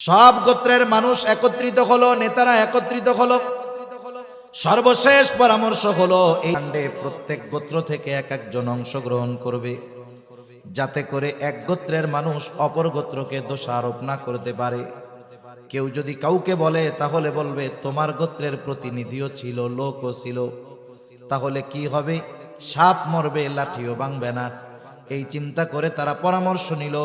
সব গোত্রের মানুষ একত্রিত হলো, নেতারা একত্রিত হলো। সর্বশেষ পরামর্শ হলো এই কাণ্ডে প্রত্যেক গোত্র থেকে এক একজন অংশগ্রহণ করবে, যাতে করে এক গোত্রের মানুষ অপর গোত্রকে দোষারোপ না করতে পারে। কেউ যদি কাউকে বলে তাহলে বলবে তোমার গোত্রের প্রতিনিধিও ছিল, লোকও ছিল, তাহলে কি হবে? সাপ মরবে, লাঠিও ভাঙবে না। এই চিন্তা করে তারা পরামর্শ নিল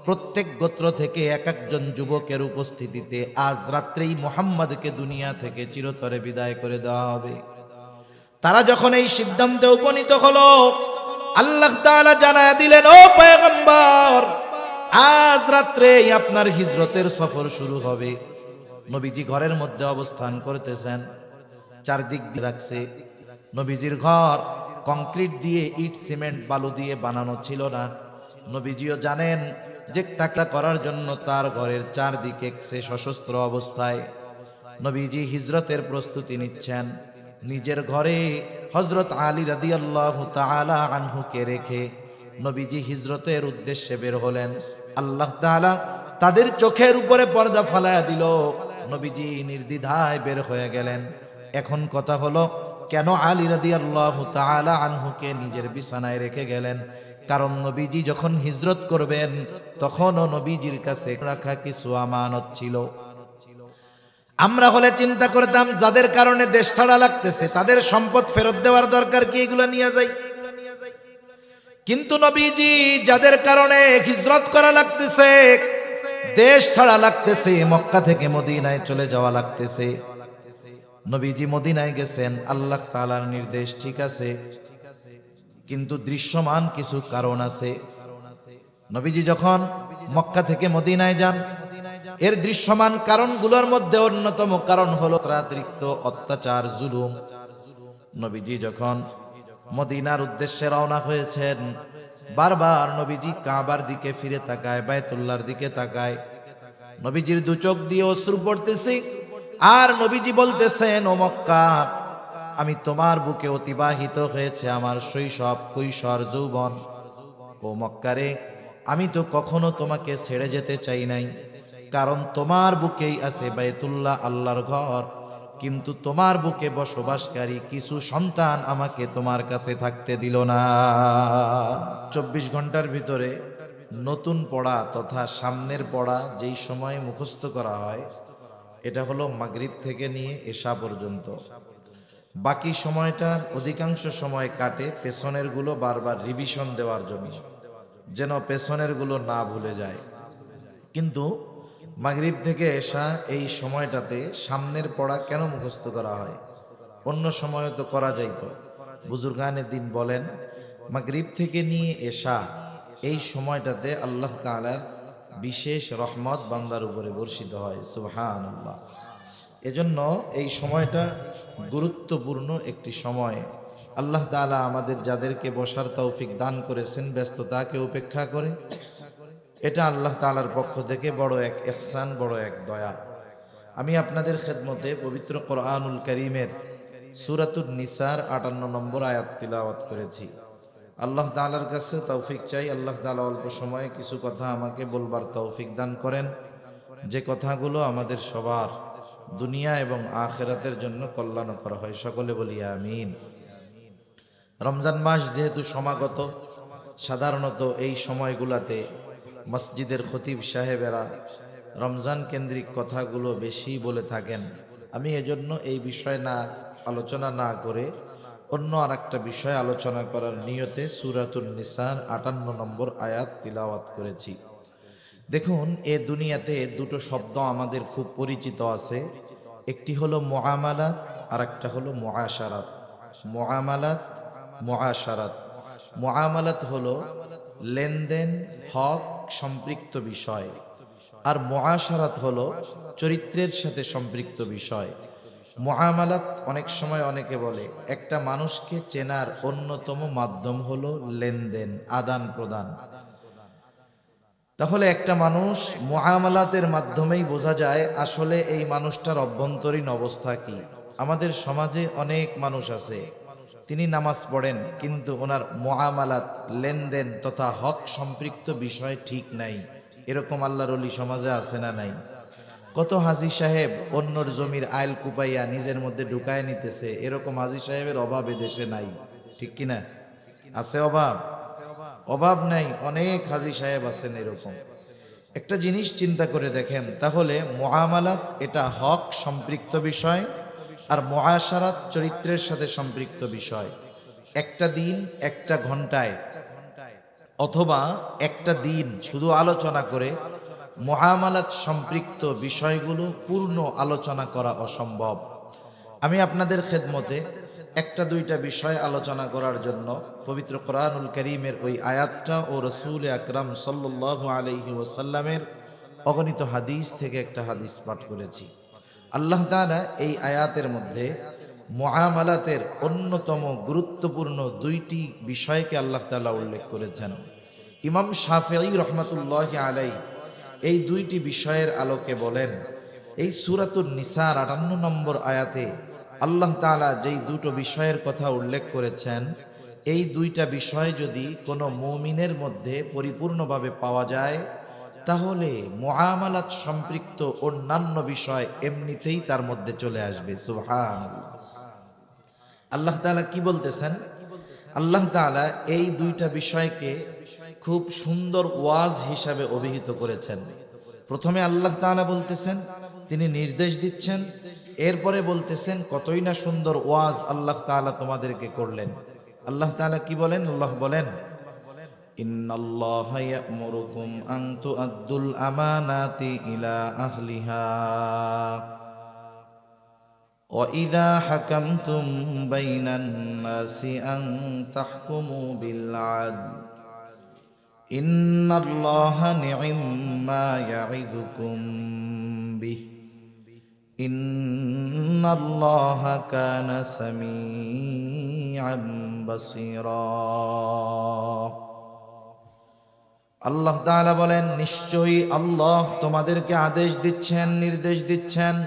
প্রত্যেক গোত্র থেকে এক একজন যুবকের উপস্থিতিতে আজ রাত্রেই মুহাম্মদকে দুনিয়া থেকে চিরতরে বিদায় করে দেওয়া হবে। তারা যখন এই সিদ্ধান্তে উপনীত হলো, আল্লাহ তাআলা জানায়া দিলেন, ও পয়গম্বর, আজ রাত্রেই আপনার হিজরতের সফর শুরু হবে। নবীজি ঘরের মধ্যে অবস্থান করতেছেন, চারদিক দিয়ে রাখছে। নবীজির ঘর কংক্রিট দিয়ে, ইট সিমেন্ট বালু দিয়ে বানানো ছিল না। নবীজিও জানেন যে তাকে করার জন্য তার ঘরের চারদিকে সে সশস্ত্র অবস্থায়। নবীজি হিজরতের প্রস্তুতি নিচ্ছেন। নিজের ঘরে হযরত আলী রাদিয়াল্লাহু তাআলা আনহুকে রেখে নবীজি হিজরতের উদ্দেশ্যে বের হলেন। আল্লাহ তাআলা তাদের চোখের উপরে পর্দা ফালায়া দিল। নবীজি নির্দ্বিধায় বের হয়ে গেলেন। এখন কথা হলো, কেন আলী রাদিয়াল্লাহু তাআলা আনহুকে নিজের বিছানায় রেখে গেলেন? কারণ নবীজি যখন হিজরত করবেন তখনও নবীজির কাছে রাখা কিছু আমানত ছিল। আমরা হলে চিন্তা করতাম যাদের কারণে দেশ ছাড়া লাগতেছে তাদের সম্পদ ফেরত দেওয়ার দরকার কি, এগুলো নিয়ে যাই। কিন্তু নবীজি যাদের কারণে হিজরত করা লাগতেছে, দেশ ছাড়া লাগতেছে, মক্কা থেকে মদিনায় চলে যাওয়া লাগতেছে, নবীজি মদিনায় গেছেন আল্লাহ তাআলার নির্দেশ, ঠিক আছে, কিন্তু দৃশ্যমান কিছু কারণ আছে। নবীজি যখন মক্কা থেকে মদিনায় যান, এর দৃশ্যমান কারণগুলোর মধ্যে অন্যতম কারণ হলো অতিরিক্ত অত্যাচার, জুলুম। নবীজি যখন মদিনার উদ্দেশ্যে রওনা হয়েছেন, বারবার নবীজি কাবার দিকে ফিরে তাকায়, বায়তুল্লাহর দিকে তাকায়। নবীজির দু চোখ দিয়ে অশ্রু পড়তেছে, আর নবীজি বলতেছেন, ও মক্কা, আমি তোমার বুকে অতিবাহিত হয়েছে আমার শৈশব, কৈশোর, যৌবন। ও মক্কারে, আমি তো কখনো তোমাকে ছেড়ে যেতে চাই নাই, কারণ তোমার বুকেই আছে বায়তুল্লাহ, আল্লাহর ঘর। কিন্তু তোমার বুকে বসবাসকারী কিছু সন্তান আমাকে তোমার কাছে থাকতে দিল না। 24 ঘন্টার ভিতরে নতুন পড়া তথা সামনের পড়া যেই সময় মুখস্থ করা হয়, এটা হলো মাগরিব থেকে নিয়ে এশা পর্যন্ত। বাকি সময়টার অধিকাংশ সময় কাটে পেছনের গুলো বারবার রিভিশন দেওয়ার জন্য, যেন পেছনের গুলো না ভুলে যায়। কিন্তু মাগরিব থেকে এশা এই সময়টাতে সামনের পড়া কেন মুখস্থ করা হয়? অন্য সময় তো করা যাইতো। বুজুর্গানে দিন বলেন, মাগরিব থেকে নিয়ে এশা এই সময়টাতে আল্লাহ তাআলার বিশেষ রহমত বান্দার উপরে বর্ষিত হয়। সুবহানাল্লাহ। এজন্য এই সময়টা গুরুত্বপূর্ণ একটি সময়। আল্লাহ তাআলা আমাদের যাদেরকে বসার তৌফিক দান করেছেন ব্যস্ততাকে উপেক্ষা করে, এটা আল্লাহ তাআলার পক্ষ থেকে বড় এক ইহসান, বড় এক দয়া। আমি আপনাদের খেদমতে পবিত্র কোরআনুল কারীমের সূরাতুন নিসার 58 নম্বর আয়াত তিলাওয়াত করেছি। আল্লাহ তাআলার কাছে তৌফিক চাই, আল্লাহ তাআলা অল্প সময়ে কিছু কথা আমাকে বলবার তৌফিক দান করেন, যে কথাগুলো আমাদের সবার দুনিয়া এবং আখিরাতের জন্য কল্যাণকর হয়। সকলে বলি আমিন। রমজান মাস যেহেতু সমাগত, সাধারণত এই সময়গুলোতে মসজিদের খতিব সাহেবেরা রমজান কেন্দ্রিক কথাগুলো বেশি বলে থাকেন। আমি এজন্য এই বিষয় আলোচনা না করে অন্য আর একটা বিষয় আলোচনা করার নিয়তে সূরাতুন নিসার 58 নম্বর আয়াত তিলাওয়াত করেছি। দেখুন, এ দুনিয়াতে দুটো শব্দ আমাদের খুব পরিচিত আছে, একটি হলো মুআমালাত আর একটা হলো মুআশারাত। মুআমালাত, মুআশারাত। মুআমালাত হলো লেনদেন, হক সম্পৃক্ত বিষয়, আর মুআশারাত হলো চরিত্রের সাথে সম্পৃক্ত বিষয়। মুআমালাত অনেক সময় অনেকে বলে একটা মানুষকে চেনার অন্যতম মাধ্যম হলো লেনদেন, আদান প্রদান। তাহলে একটা মানুষ মুআমালাতের মাধ্যমেই বোঝা যায় আসলে এই মানুষটার অভ্যন্তরীণ অবস্থা কি। আমাদের সমাজে অনেক মানুষ আছে, তিনি নামাজ পড়েন কিন্তু ওনার মুআমালাত, লেনদেন তথা হক সম্পৃক্ত বিষয় ঠিক নাই। এরকম আল্লাহর ওলি সমাজে আছে না নাই? কত হাজী সাহেব অন্যর জমির আইল কুপাইয়া নিজের মধ্যে ঢুকায় নিতেছে, এরকম হাজী সাহেবের অভাব দেশে নাই, ঠিক কিনা? আছে অভাব? অভাব নাই, অনেক হাজী সাহেব আছেন এরকম। একটা জিনিস চিন্তা করে দেখেন, তাহলে মুআমালাত এটা হক সম্পৃক্ত বিষয়, আর মুআশারাত চরিত্রের সাথে সম্পৃক্ত বিষয়। একটা দিন একটা ঘন্টায় অথবা একটা দিন শুধু আলোচনা করে মুআমালাত সম্পৃক্ত বিষয়গুলো পূর্ণ আলোচনা করা অসম্ভব। আমি আপনাদের খেদমতে একটা দুইটা বিষয় আলোচনা করার জন্য পবিত্র কোরআনুল কারীমের ওই আয়াতটা ও রাসূল আকরাম সাল্লাল্লাহু আলাইহি ওয়াসাল্লামের অগণিত হাদিস থেকে একটা হাদিস পাঠ করেছি। আল্লাহ তাআলা এই আয়াতের মধ্যে মুআমালাতের অন্যতম গুরুত্বপূর্ণ দুইটি বিষয়কে আল্লাহ তাআলা উল্লেখ করেছেন। ইমাম শাফিঈ রাহমাতুল্লাহি আলাইহি এই দুইটি বিষয়ের আলোকে বলেন, এই সূরাতুন নিসার ৫৮ নম্বর আয়াতে আল্লাহ তাআলা যেই দুটো বিষয়ের কথা উল্লেখ করেছেন, এই দুইটা বিষয় যদি কোনো মুমিনের মধ্যে পরিপূর্ণভাবে পাওয়া যায়, তাহলে মুআমালাত সম্পৃক্ত অন্যান্য বিষয় এমনিতেই তার মধ্যে চলে আসবে। সুবহানাল্লাহ। আল্লাহ তাআলা কি বলতেছেন? আল্লাহ তাআলা এই দুইটা বিষয়কে খুব সুন্দর ওয়াজ হিসাবে অভিহিত করেছেন। প্রথমে আল্লাহ তাআলা বলতেছেন, তিনি নির্দেশ দিচ্ছেন, এরপরে বলতেছেন কতই না সুন্দর ওয়াজ আল্লাহ তাআলা তোমাদেরকে করলেন। আল্লাহ তাআলা কি বলেন? আল্লাহ বলেন, ইন্নাল্লাহা ইয়া'মুরুকুম আন তু'আদ্দুল আমানাতি ইলা আহলিহা وَإِذَا حَكَمْتُمْ بَيْنَ النَّاسِ أَن تَحْكُمُوا بِالْعَدْلِ إِنَّ اللَّهَ نِعِمَّا يَعِظُكُم بِهِ إِنَّ اللَّهَ كَانَ سَمِيعًا بَصِيرًا। আল্লাহ তাআলা বলেন, নিশ্চয়ই আল্লাহ তোমাদেরকে আদেশ দিচ্ছেন, নির্দেশ দিচ্ছেন।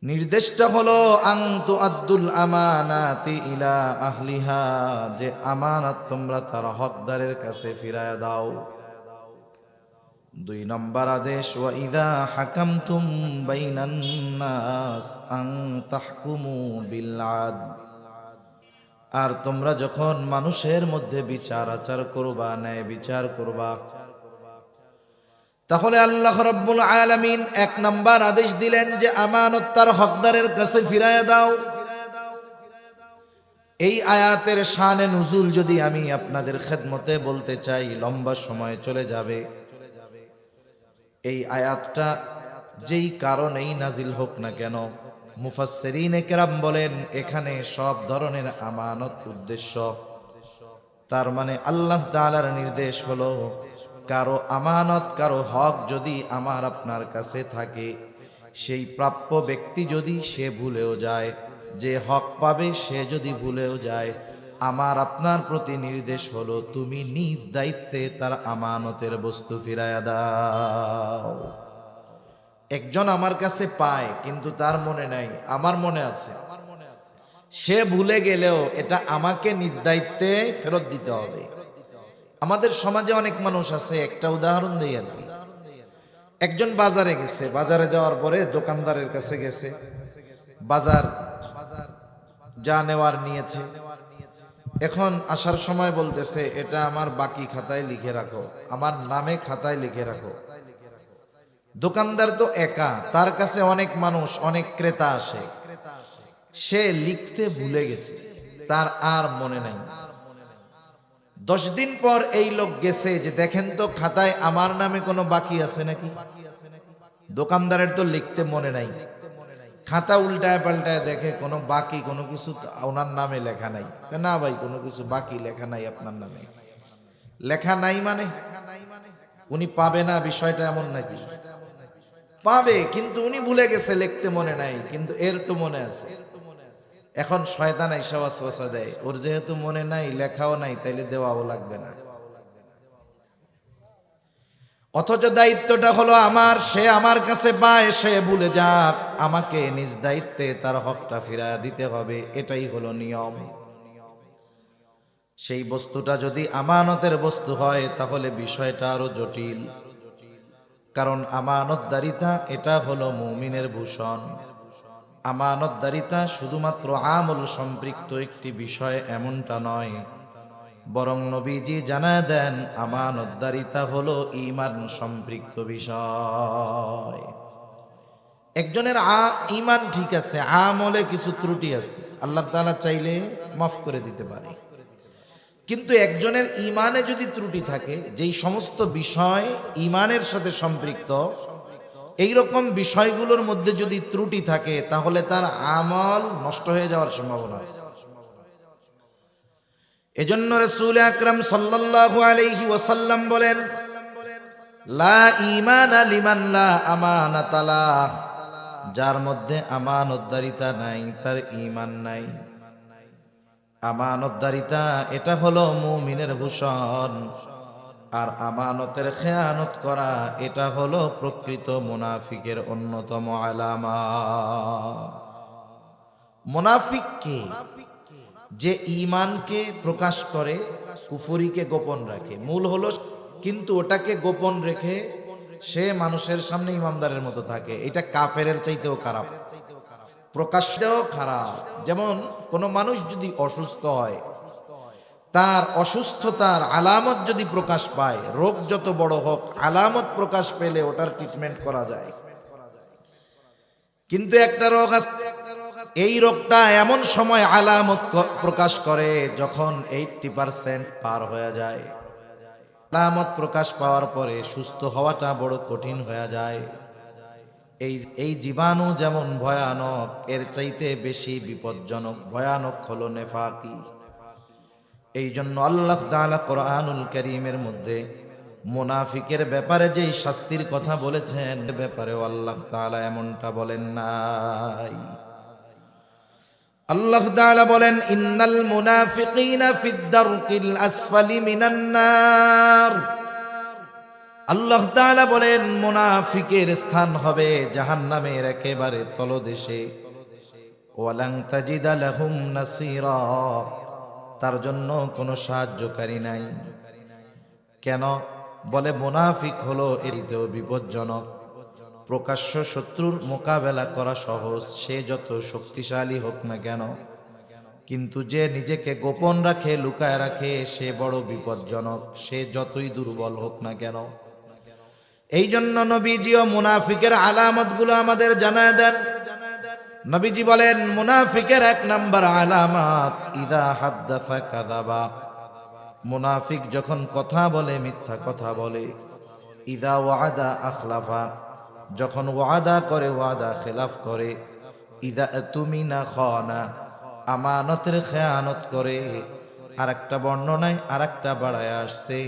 নির্দেশটা হলো আন তুআদ্দুল আমানাতি ইলা আহলিহা, যে আমানত তোমরা তার হকদারের কাছে ফিরায়া দাও। দুই নম্বর আদেশ, ওয়া ইযা হাকামতুম বাইনান নাস আন তাহকুমু বিল আদল, আর তোমরা যখন মানুষের মধ্যে বিচার আচার করবা, ন্যায় বিচার করবা, তাহলে আল্লাহ রাব্বুল আলামিন এক নাম্বার আদেশ দিলেন যে আমানত তার হকদারের কাছে ফিরায়া দাও। এই আয়াতের শানে নুজুল যদি আমি আপনাদের খেদমতে বলতে চাই, লম্বা সময় চলে যাবে। এই আয়াতটা যেই কারণেই নাজিল হোক না কেন, মুফাসসিরিনে কেরাম বলেন এখানে সব ধরনের আমানত উদ্দেশ্য। তার মানে আল্লাহ তাআলার নির্দেশ হলো, কারো আমানত, কারো হক যদি আমার আপনার কাছে থাকে, সেই প্রাপ্য ব্যক্তি যদি সে ভুলেও যায়, যে হক পাবে সে যদি ভুলেও যায়, আমার আপনার প্রতি নির্দেশ হলো তুমি নিজ দায়িত্বে তার আমানতের বস্তু ফিরায়া দাও। একজন আমার কাছে পায় কিন্তু তার মনে নাই, আমার মনে আছে, সে ভুলে গেলেও এটা আমাকে নিজ দায়িত্বে ফেরত দিতে হবে। আমাদের সমাজে অনেক মানুষ আছে, একটা উদাহরণ দেই আর কি। একজন বাজারে গেছে, বাজারে যাওয়ার পরে দোকানদারের কাছে গেছে, বাজার যা নেওয়ার নিয়েছে, এখন আসার সময় বলতেছে এটা আমার বাকি খাতায় লিখে রাখো, আমার নামে খাতায় লিখে রাখো। দোকানদার তো একা, তার কাছে অনেক মানুষ, অনেক ক্রেতা আসে, সে লিখতে ভুলে গেছে, তার আর মনে নাই। 10 দিন পর এই লোক গেছে যে দেখেন তো খাতায় আমার নামে কোনো বাকি আছে নাকি। দোকানদারের তো লিখতে মনে নাই, খাতা উল্টায় পাল্টায় দেখে কোনো বাকি কোনো কিছু ওনার নামে লেখা নাই। না ভাই, কোনো কিছু বাকি লেখা নাই আপনার নামে। লেখা নাই মানে উনি পাবে না, বিষয়টা এমন নাকি? পাবে, কিন্তু উনি ভুলে গেছে, লিখতে মনে নাই, কিন্তু এর তো মনে আছে। এখন শয়তান আইসা ওয়াসওয়াসা দেয়, ওর যেহেতু মনে নাই, লেখাও নাই, তাইলে দেওয়াও লাগবে না। অথচ দায়িত্বটা হলো আমার, সে আমার কাছে পায়, সে ভুলে যাক, আমাকে নিজ দায়িত্বে তার হকটা ফিরায় দিতে হবে, এটাই হলো নিয়ম। সেই বস্তুটা যদি আমানতের বস্তু হয় তাহলে বিষয়টা আরো জটিল। কারণ আমানতদারিতা এটা হলো মুমিনের ভূষণ। আমানতদারিতা শুধুমাত্র আমল সম্পৃক্ত একটি বিষয় এমনটা নয়, বরং নবীজি জানায় দেন আমানতদারিতা হলো ঈমান সম্পৃক্ত বিষয়। একজনের ঈমান ঠিক আছে, আমলে কিছু ত্রুটি আছে, আল্লাহ তাআলা চাইলে মাফ করে দিতে পারে। কিন্তু একজনের ঈমানে যদি ত্রুটি থাকে, যেই সমস্ত বিষয় ঈমানের সাথে সম্পৃক্ত, এই রকম বিষয়গুলোর মধ্যে যদি ত্রুটি থাকে, তাহলে তার আমল নষ্ট হয়ে যাওয়ার সম্ভাবনা আছে। এজন্য রাসূল আকরাম সাল্লাল্লাহু আলাইহি ওয়াসাল্লাম বলেন, লা ঈমানা লিমান লা আমানাতা লাহ, যার মধ্যে আমানতদারিতা নাই তার ঈমান নাই। আমানতদারিতা এটা হলো মুমিনের ভূষণ, আর আমানতের খেয়ানত করা এটা হলো প্রকৃত মুনাফিকের অন্যতম আলামা। মুনাফিক কে? যে ঈমানকে প্রকাশ করে, কুফরিকে গোপন রাখে, মূল হলো, কিন্তু ওটাকে গোপন রেখে সে মানুষের সামনে ইমানদারের মতো থাকে। এটা কাফেরের চাইতেও খারাপ, প্রকাশ্যেও খারাপ। যেমন কোন মানুষ যদি অসুস্থ হয়, তার অসুস্থতার আলামত যদি প্রকাশ পায়, রোগ যত বড় হোক, আলামত প্রকাশ পেলে ওটার ট্রিটমেন্ট করা যায়। কিন্তু একটা রোগ আছে, এই রোগটা এমন সময় আলামত প্রকাশ করে যখন 80% পার হয়ে যায়। আলামত প্রকাশ পাওয়ার পরে সুস্থ হওয়াটা বড় কঠিন হয়ে যায়। এই জীবাণু যেমন ভয়ানক, এর চাইতে বেশি বিপজ্জনক ভয়ানক হলো নেফাকি। এই জন্য আল্লাহ তাআলা কোরআনুল কারীমের মধ্যে মুনাফিকের ব্যাপারে যেই শাস্তির কথা বলেছেন, ব্যাপারেও আল্লাহ তাআলা এমনটা বলেন নাই। আল্লাহ তাআলা বলেন, ইন্নাল মুনাফিকিনা ফিদ দারকিল আসফালি মিনান নার। আল্লাহ তাআলা বলেন, মুনাফিকের স্থান হবে জাহান্নামের একেবারে তলদেশে। ওয়ালান তাজিদা লাহুম নাসীরা, তার জন্য কোনো সাহায্যকারী নাই। কেন? বলে মুনাফিক হলো এরিতেও বিপজ্জনক। প্রকাশ্য শত্রুর মোকাবেলা করা সহজ, সে যত শক্তিশালী হোক না কেন, কিন্তু যে নিজেকে গোপন রাখে, লুকায় রাখে, সে বড় বিপজ্জনক, সে যতই দুর্বল হোক না কেন। এই জন্য নবীজিও মুনাফিকের আলামতগুলো আমাদের জানায় দেন। নবীজি বলেন, মুনাফিকের 1 নাম্বার আলামত, ইদা হাদ্দাসা কাযাবা। মুনাফিক যখন কথা বলে মিথ্যা কথা বলে। ইদা ওয়াদা আখলাফা, যখন ওয়াদা করে ওয়াদা খেলাফ করে। ইদা তুমিনা খানা, আমানতের খেয়ানত করে। আর একটা বর্ণনায় আর একটা বাড়ায় আসছে,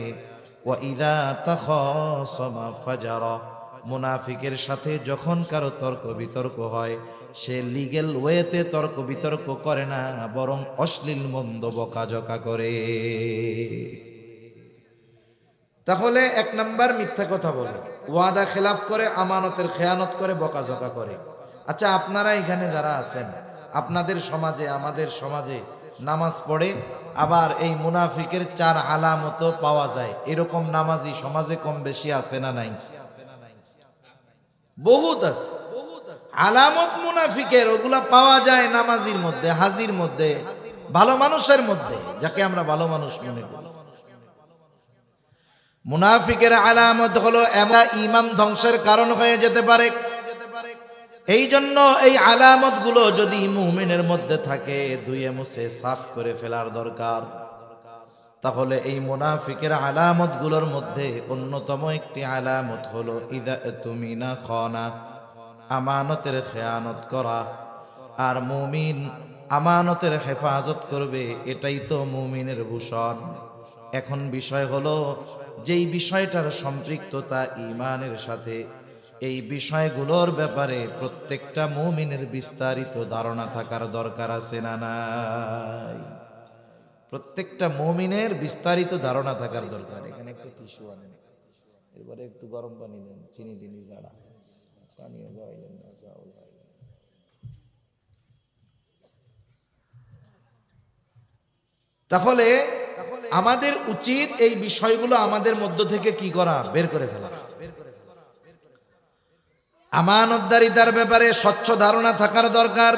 ওয়া ইদা তাখাসামা ফাজারা। মুনাফিকের সাথে যখন কারো তর্ক বিতর্ক হয়, সে লিগ্যাল ওয়েতে তর্ক বিতর্ক করে না, বরং অশ্লীল মন্দ বকাঝকা করে। তাহলে 1 নাম্বার মিথ্যা কথা বলে, ওয়াদা খেলাফ করে, আমানতের খেয়ানত করে, বকাঝকা করে। আচ্ছা, আপনারা এখানে যারা আছেন, আপনাদের সমাজে, আমাদের সমাজে নামাজ পড়ে, আবার এই মুনাফিকের 4 আলামত পাওয়া যায়। এরকম নামাজি সমাজে কম বেশি আছে না নাই? বহুত আছে আলামত মুনাফিকের, ওগুলা পাওয়া যায় নামাজির মধ্যে, হাজির মধ্যে, ভালো মানুষের মধ্যে, যাকে আমরা ভালো মানুষ মনে করি। মুনাফিকের আলামত হলো এমন ঈমান ধ্বংসের কারণ হয়ে যেতে পারে। এই জন্য এই আলামত গুলো যদি মুমিনের মধ্যে থাকে, ধুয়ে মুছে সাফ করে ফেলার দরকার। তাহলে এই মুনাফিকের আলামত গুলোর মধ্যে অন্যতম একটি আলামত হলো ইদা তুমিনা খানা, আমানতের খেয়ানত করা। আর মুমিন আমানতের হেফাজত করবে, এটাই তো মুমিনের ভূষণ। এখন বিষয় হলো, যেই বিষয়টার সম্পৃক্ততা ঈমানের সাথে, এই বিষয়গুলোর ব্যাপারে প্রত্যেকটা মুমিনের বিস্তারিত ধারণা থাকার দরকার আছে না নাই? প্রত্যেকটা মুমিনের বিস্তারিত ধারণা থাকার দরকার। এখানে একটু টিস্যু আনেন, এবারে একটু গরম পানি দেন, চিনি দিন, জাড়া পানিও গাইলেন না, চাউল গাইলেন। তাহলে আমাদের উচিত এই বিষয়গুলো আমাদের মধ্য থেকে কি করা? বের করে ফেলা। আমানতদারিতার ব্যাপারে স্বচ্ছ ধারণা থাকার দরকার।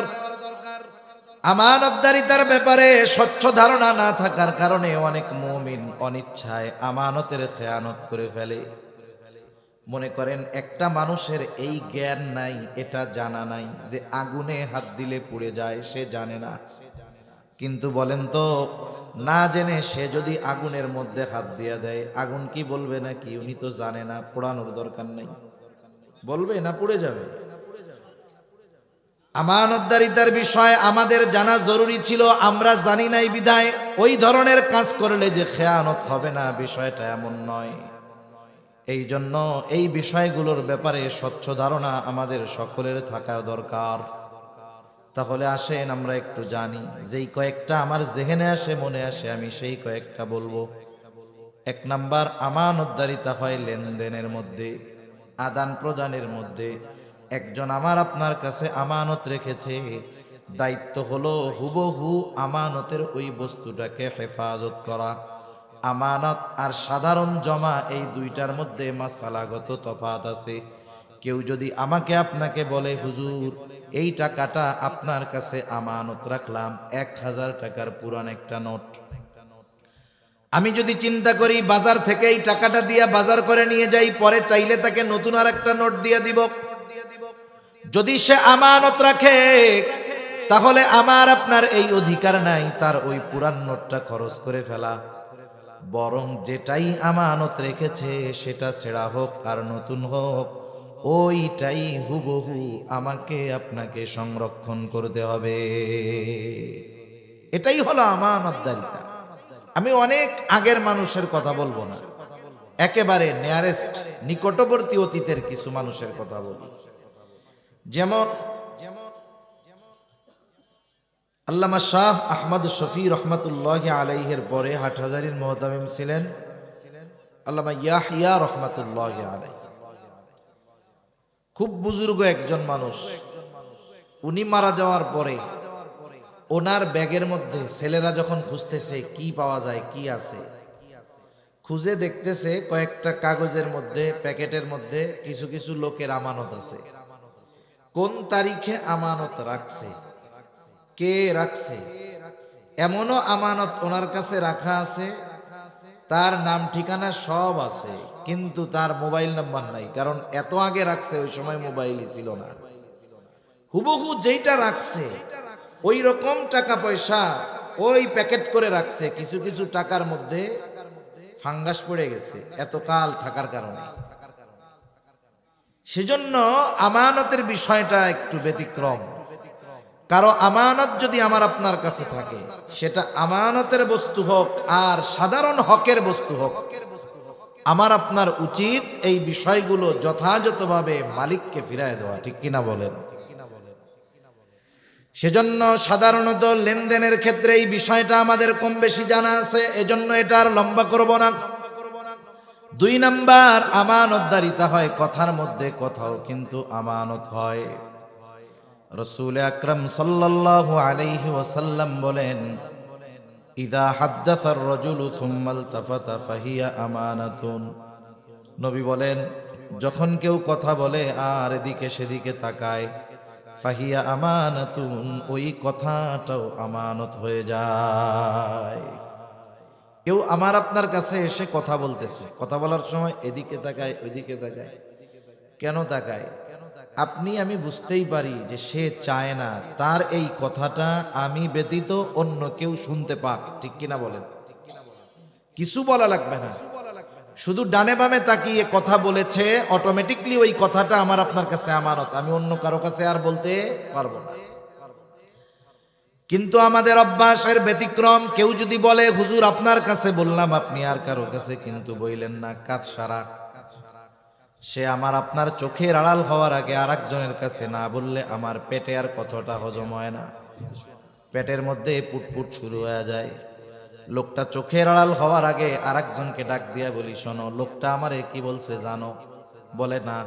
আমানতদারিতার ব্যাপারে স্বচ্ছ ধারণা না থাকার কারণে অনেক মুমিন অনিচ্ছায় আমানতের খেয়ানত করে ফেলে। মনে করেন একটা মানুষের এই জ্ঞান নাই, এটা জানা নাই যে আগুনে হাত দিলে পুড়ে যায়, সে জানে না। কিন্তু বলেন তো, না জেনে সে যদি আগুনের মধ্যে হাত দিয়ে দেয়, আগুন কি বলবে নাকি? উনি তো জানে না, পোড়ানোর দরকার নেই, বলবে না পুড়ে যাবে? আমানতদারিতার বিষয় আমাদের জানা জরুরি ছিল, আমরা জানি নাই বিধায় ওই ধরনের কাজ করলে যে খেয়ানত হবে না, বিষয়টা এমন নয়। এই জন্য এই বিষয়গুলোর ব্যাপারে স্বচ্ছ ধারণা আমাদের সকলের থাকা দরকার। তাহলে আসেন আমরা একটু জানি, যেই কয়েকটা আমার জেহেনে আসে, মনে আসে, আমি সেই কয়েকটা বলবো। এক নাম্বার, আমানতদারিতা হয় লেনদেনের মধ্যে, আদান প্রদানের মধ্যে। একজন আমার আপনার কাছে আমানত রেখেছে, দায়িত্ব হলো হুবহু আমানতের ওই বস্তুটাকে হেফাজত করা। আমানত আর সাধারণ জমা, এই দুইটার মধ্যে মাসালাগত তফাত আছে। কেউ যদি আমাকে আপনাকে বলে, হুজুর এই টাকাটা আপনার কাছে আমানত রাখলাম, 1000 টাকার পুরান একটা নোট, আমি যদি চিন্তা করি বাজার থেকে এই টাকাটা দিয়ে বাজার করে নিয়ে যাই, পরে চাইলে তাকে নতুন আর একটা নোট দিয়ে দিব, যদি সে আমানত রাখে, তাহলে আমার আপনার এই অধিকার নাই তার ওই পুরান নোটটা খরচ করে ফেলা। বরং যেটাই আমানত রেখেছে সেটা ছেঁড়া হোক আর নতুন হোক, ওইটাই হুবহু আমাকে আপনাকে সংরক্ষণ করতে হবে। এটাই হলো আমানতদারিতা। আমি অনেক আগের মানুষের কথা বলবো না, একেবারে নিয়ারেস্ট, নিকটবর্তী অতীতের কিছু মানুষের কথা বলি। যেমন আল্লামা শাহ আহমদ শফি রহমতুল্লাহ আলাইহির পরে হাটহাজারীর মুহতামিম ছিলেন আল্লামা ইয়াহইয়া রহমতুল্লাহ আলাইহি। খুব বুজুর্গ একজন মানুষ। উনি মারা যাওয়ার পরে ওনার ব্যাগের মধ্যে ছেলেরা যখন খুঁজতেছে কি পাওয়া যায়, কি আছে, খুঁজে দেখতেছে কয়েকটা কাগজের মধ্যে, প্যাকেটের মধ্যে কিছু কিছু লোকের আমানত আছে। কোন তারিখে আমানত রাখছে, কে রাখছে, এমনও আমানত ওনার কাছে রাখা আছে, তার নাম ঠিকানা সব আছে, কিন্তু তার মোবাইল নাম্বার নাই, কারণ এত আগে রাখছে, ওই সময় মোবাইলই ছিল না। হুবহু যেইটা রাখছে ওই রকম টাকা পয়সা ওই প্যাকেট করে রাখছে, কিছু কিছু টাকার মধ্যে ফাঙ্গাস পড়ে গেছে এতকাল থাকার কারণে। সেজন্য আমানতের বিষয়টা একটু ব্যতিক্রম। কারো আমানত যদি আমার আপনার কাছে থাকে, সেটা আমানতের বস্তু হোক আর সাধারণ হকের বস্তু হোক, আমার আপনার উচিত এই বিষয়গুলো যথাযথভাবে মালিককে ফিরায় দেওয়া, ঠিক কিনা বলেন? সেজন্য সাধারণত লেনদেনের ক্ষেত্রে এই বিষয়টা আমাদের কম বেশি জানা আছে, এজন্য এটা আর লম্বা করব না। 2 নাম্বার, আমানতদারিতা হয় কথার মধ্যে, কথাও কিন্তু আমানত হয়। রাসূল আকরাম সাল্লাল্লাহু আলাইহি ওয়াসাল্লাম বলেন, ইযা হাদ্দাসার রাজুলু সুম্মা ইলতাফাতা ফাহিয়া আমানাতুন। নবী বলেন, যখন কেউ কথা বলে আর এদিকে সেদিকে তাকায়, ফাহিয়া আমানাতুন, ওই কথাটাও আমানত হয়ে যায়। কেউ আমার আপনার কাছে এসে কথা বলতেছে, কথা বলার সময় এদিকে তাকায় ওইদিকে তাকায়, কেন তাকায়? আমি বুঝতেই পারি যে সে চায় না তার এই কথাটা আমি ব্যতীত অন্য কেউ শুনতে পাক, ঠিক কিনা বলেন? কিছু বলা লাগবে না, শুধু ডানে বামে তাকিয়ে কথা বলেছে, অটোমেটিকলি ওই কথাটা আমার আপনার কাছে আমানত, আমি অন্য কারো কাছে আর বলতে পারবো না। কিন্তু আমাদের অভ্যাসের ব্যতিক্রম। কেউ যদি বলে, হুজুর আপনার কাছে বললাম, আপনি আর কারো কাছে কিন্তু বইলেন না, কাজ সারা। সে আমার আপনার চোখের আড়াল হওয়ার আগে আরেকজনের কাছে না বললে আমার পেটে আর কথাটা হজম হয় না, পেটের মধ্যে পুটপুট শুরু হয়ে যায়। লোকটা চোখের আড়াল হওয়ার আগে আরেকজনকে ডাক দিয়া বলি, শোনো লোকটা আমারে কি বলছে জানো? বলে না।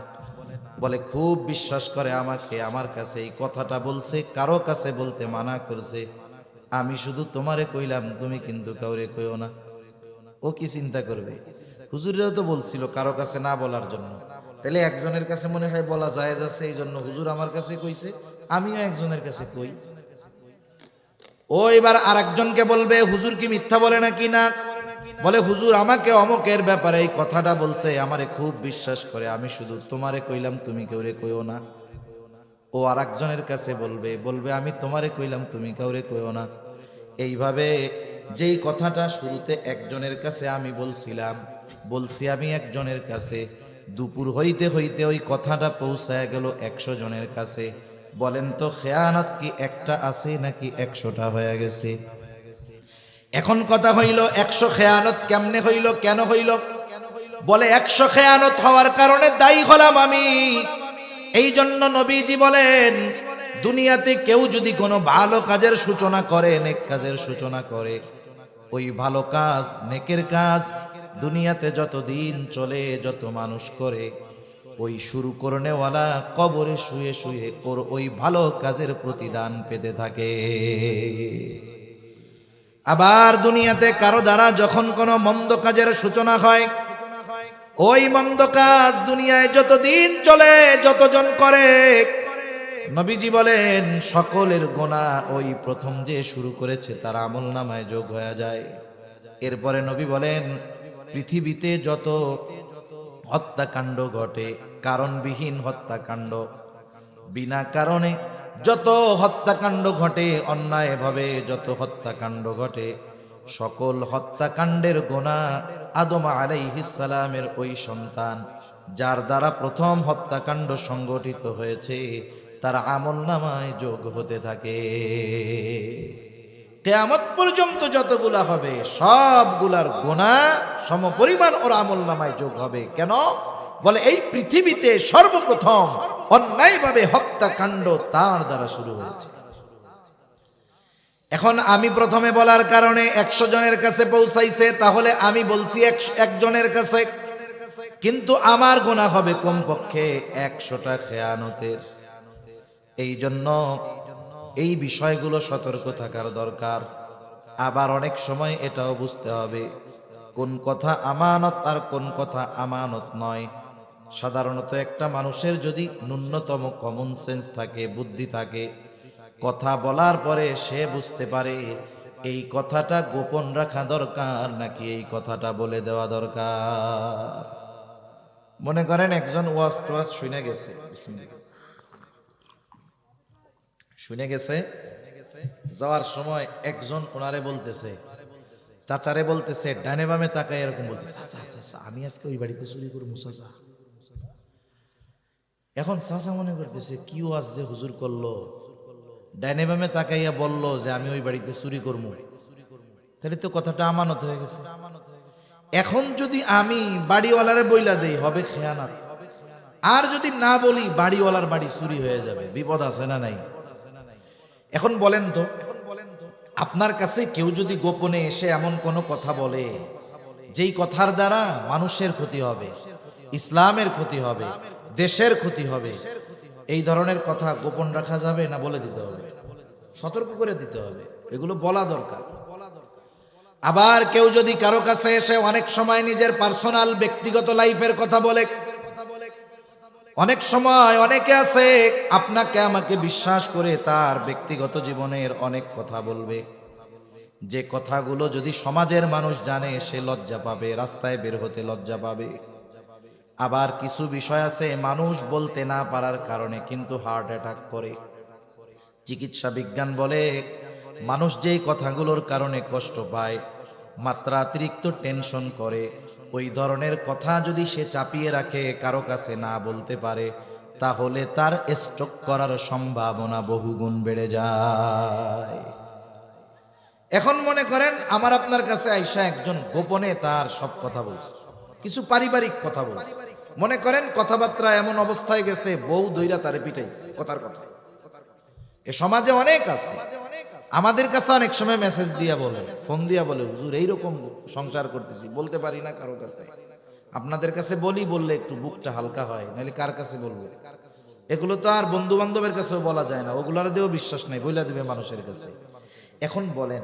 বলে খুব বিশ্বাস করে আমাকে, আমার কাছে এই কথাটা বলছে, কারো কাছে বলতে মানা করছে, আমি শুধু তোমারে কইলাম, তুমি কিন্তু কাউরে কইও না। ও কি চিন্তা করবে, হুজুরেও তো বলছিল কারো কাছে না বলার জন্য, তাহলে একজনের কাছে মনে হয় বলা জায়েজ আছে, এই জন্য হুজুর আমার কাছে কইছে, আমিও একজনের কাছে কই। ও এবার আর একজনকে বলবে হুজুর কি মিথ্যা বলে নাকি না, বলে হুজুর আমাকে অমকের ব্যাপারে এই কথাটা বলছে, আমারে খুব বিশ্বাস করে, আমি শুধু তোমারে কইলাম, তুমি কেউরে কইও না। ও আর একজনের কাছে বলবে আমি তোমারে কইলাম, তুমি কাউরে কইও না। এইভাবে যেই কথাটা শুরুতে একজনের কাছে আমি বলছি আমি একজনের কাছে, দুপুর হইতে হইতে ওই কথাটা পৌঁছায় গেল 100 জনের কাছে। বলেন তো খেয়ানত কি একটা আছে নাকি 100টা হয়ে গেছে? এখন কথা হইল 100 খেয়ানত কেমনে হইল, কেন হইল? বলে 100 খেয়ানত হওয়ার কারণে দায়ী হলাম আমি। এই জন্য নবীজি বলেন, দুনিয়াতে কেউ যদি কোনো ভালো কাজের সূচনা করে, নেক কাজের সূচনা করে, ওই ভালো কাজ, নেকের কাজ দুনিয়াতে যতদিন চলে, যত মানুষ করে, ওই শুরু করনেওয়ালা কবরে শুয়ে শুয়ে ওর ওই ভালো কাজের প্রতিদান পেতে থাকে। আবার দুনিয়াতে কারো দ্বারা যখন কোনো মন্দ কাজের সূচনা হয়, ওই মন্দ কাজ দুনিয়ায় যতদিন চলে, যতজন করে, নবীজি বলেন সকলের গোনা ওই প্রথম যে শুরু করেছে তার আমলনামায় যোগ হয়ে যায়। এরপরে নবী বলেন পৃথিবীতে যত হত্যাকাণ্ড ঘটে, কারণবিহীন হত্যাকাণ্ড, বিনা কারণে যত হত্যাকাণ্ড ঘটে, অন্যায়ভাবে যত হত্যাকাণ্ড ঘটে, সকল হত্যাকাণ্ডের গোনা আদম আলাইহিস সালামের ওই সন্তান যার দ্বারা প্রথম হত্যাকাণ্ড সংগঠিত হয়েছে তার আমলনামায় যোগ হতে থাকে। কিয়ামত পর্যন্ত যতগুলা হবে সবগুলার গোনা সমপরিমাণ ওর আমলনামায় যোগ হবে। কেন? বলে এই পৃথিবীতে সর্বপ্রথম অন্যায়ভাবে হত্যাকাণ্ড তার দ্বারা শুরু হয়েছে। এখন আমি প্রথমে বলার কারণে 100 জনের কাছে পৌঁছাইছে, তাহলে আমি বলছি একজনের কাছে, কিন্তু আমার গোনা হবে কমপক্ষে 100টা খেয়ানতের। এই জন্য এই বিষয়গুলো সতর্ক থাকার দরকার। আবার অনেক সময় এটাও বুঝতে হবে কোন কথা আমানত আর কোন কথা আমানত নয়। সাধারণত একটা মানুষের যদি ন্যূনতম কমন সেন্স থাকে, বুদ্ধি থাকে, কথা বলার পরে সে বুঝতে পারে এই কথাটা গোপন রাখা দরকার নাকি এই কথাটা বলে দেওয়া দরকার। মনে করেন একজন ওয়াজ টোয়াজ শুনে গেছে, যাওয়ার সময় একজন ওনারে বলতেছে, চাচারে বলতেছে, ডানে বামে তাকায় এরকম বলছে, চাচা চাচা আমি আজকে ওই বাড়িতে চুরি করবো চাচা। এখন চাচা মনে করতেছে কি ওয়াজ যে হুজুর করলো, ডানে বামে তাকাইয়া বললো যে আমি ওই বাড়িতে চুরি করবো, তাহলে তো কথাটা আমানত হয়ে গেছে। এখন যদি আমি বাড়িওয়ালারে বইলা দেই হবে খেয়ানত, আর যদি না বলি বাড়িওয়ালার বাড়ি চুরি হয়ে যাবে, বিপদ আছে না নাই? এখন বলেন তো, আপনার কাছে কেউ যদি গোপনে এসে এমন কোনো কথা বলে যেই কথার দ্বারা মানুষের ক্ষতি হবে, ইসলামের ক্ষতি হবে, দেশের ক্ষতি হবে, এই ধরনের কথা গোপন রাখা যাবে না বলে দিতে হবে? সতর্ক করে দিতে হবে, এগুলো বলা দরকার। আবার কেউ যদি কারো কাছে এসে অনেক সময় নিজের পার্সোনাল ব্যক্তিগত লাইফের কথা বলে, অনেক সময় অনেকে আছে আপনাকে আমাকে বিশ্বাস করে তার ব্যক্তিগত জীবনের অনেক কথা বলবে, যে কথাগুলো যদি সমাজের মানুষ জানে সে লজ্জা পাবে, রাস্তায় বের হতে লজ্জা পাবে। আবার কিছু বিষয় আছে মানুষ বলতে না পারার কারণে কিন্তু হার্ট অ্যাটাক করে। চিকিৎসা বিজ্ঞান বলে মানুষ যেই কথাগুলোর কারণে কষ্ট পায়, মাত্রাতিরিক্ত টেনশন করে, ওই ধরনের কথা যদি সে চাপিয়ে রাখে, কারো কাছে না বলতে পারে, তাহলে তার স্ট্রোক করার সম্ভাবনা বহুগুণ বেড়ে যায়। এখন মনে করেন আমার আপনার কাছে আইসা একজন গোপনে তার সব কথা বলছে, কিছু পারিবারিক কথা বলছে, মনে করেন কথাবার্তা এমন অবস্থায় গেছে বউ দইরা তারে পিটাইছে কথার কথা। এ সমাজে অনেক আছে, আমাদের কাছে অনেক সময় মেসেজ দিয়া বলে, ফোন দিয়া বলে, হুজুর এইরকম সংসার করতেছি, বলতে পারি না কারো কাছে, আপনাদের কাছে বললে একটু বুকটা হালকা হয়, নাহলে কার কাছে বলবো? এগুলো তো আর বন্ধু বান্ধবের কাছেও বলা যায় না, ওগুলার দিয়েও বিশ্বাস নাই, বইলা দিবে মানুষের কাছে। এখন বলেন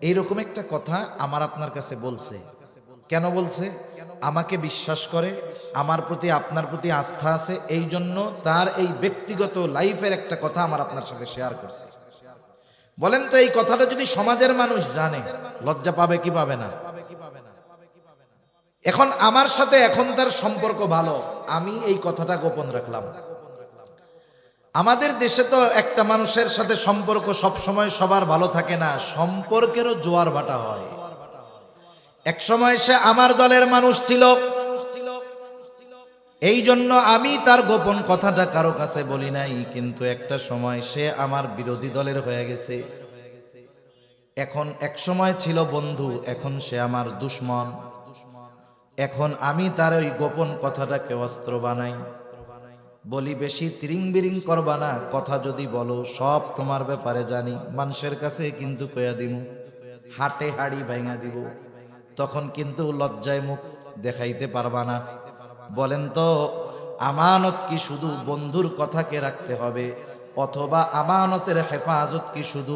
এইরকম একটা কথা আমার আপনার কাছে বলছে, কেন বলছে? আমাকে বিশ্বাস করে, আমার প্রতি আপনার প্রতি আস্থা আছে, এই জন্য তার এই ব্যক্তিগত লাইফের একটা কথা আমার আপনার সাথে শেয়ার করছে। বলেন তো এই কথাটা যদি সমাজের মানুষ জানে, লজ্জা পাবে কি পাবে না? এখন আমার সাথে এখন তার সম্পর্ক ভালো, আমি এই কথাটা গোপন রাখলাম। আমাদের দেশে তো একটা মানুষের সাথে সম্পর্ক সব সময় সবার ভালো থাকে না, সম্পর্কেরও জোয়ার ভাটা হয়। এক সময় সে আমার দলের মানুষ ছিল, এই জন্য আমি তার গোপন কথাটা কারো কাছে বলি নাই, কিন্তু একটা সময় সে আমার বিরোধী দলের হয়ে গেছে। এখন এক সময় ছিল বন্ধু, এখন সে আমার দুশমন। এখন আমি তার ওই গোপন কথাটাকে অস্ত্র বানাই, বলি বেশি তিরিং বিরিং করবা না, কথা যদি বলো সব তোমার ব্যাপারে জানি, মানুষের কাছে কিন্তু কইয়া দিব, হাটে হাড়ি ভাঙা দিব, তখন কিন্তু লজ্জায় মুখ দেখাইতে পারবা না। বলেন তো আমানত কি শুধু বন্ধুর কথাকে রাখতে হবে, অথবা আমানতের হেফাজত কি শুধু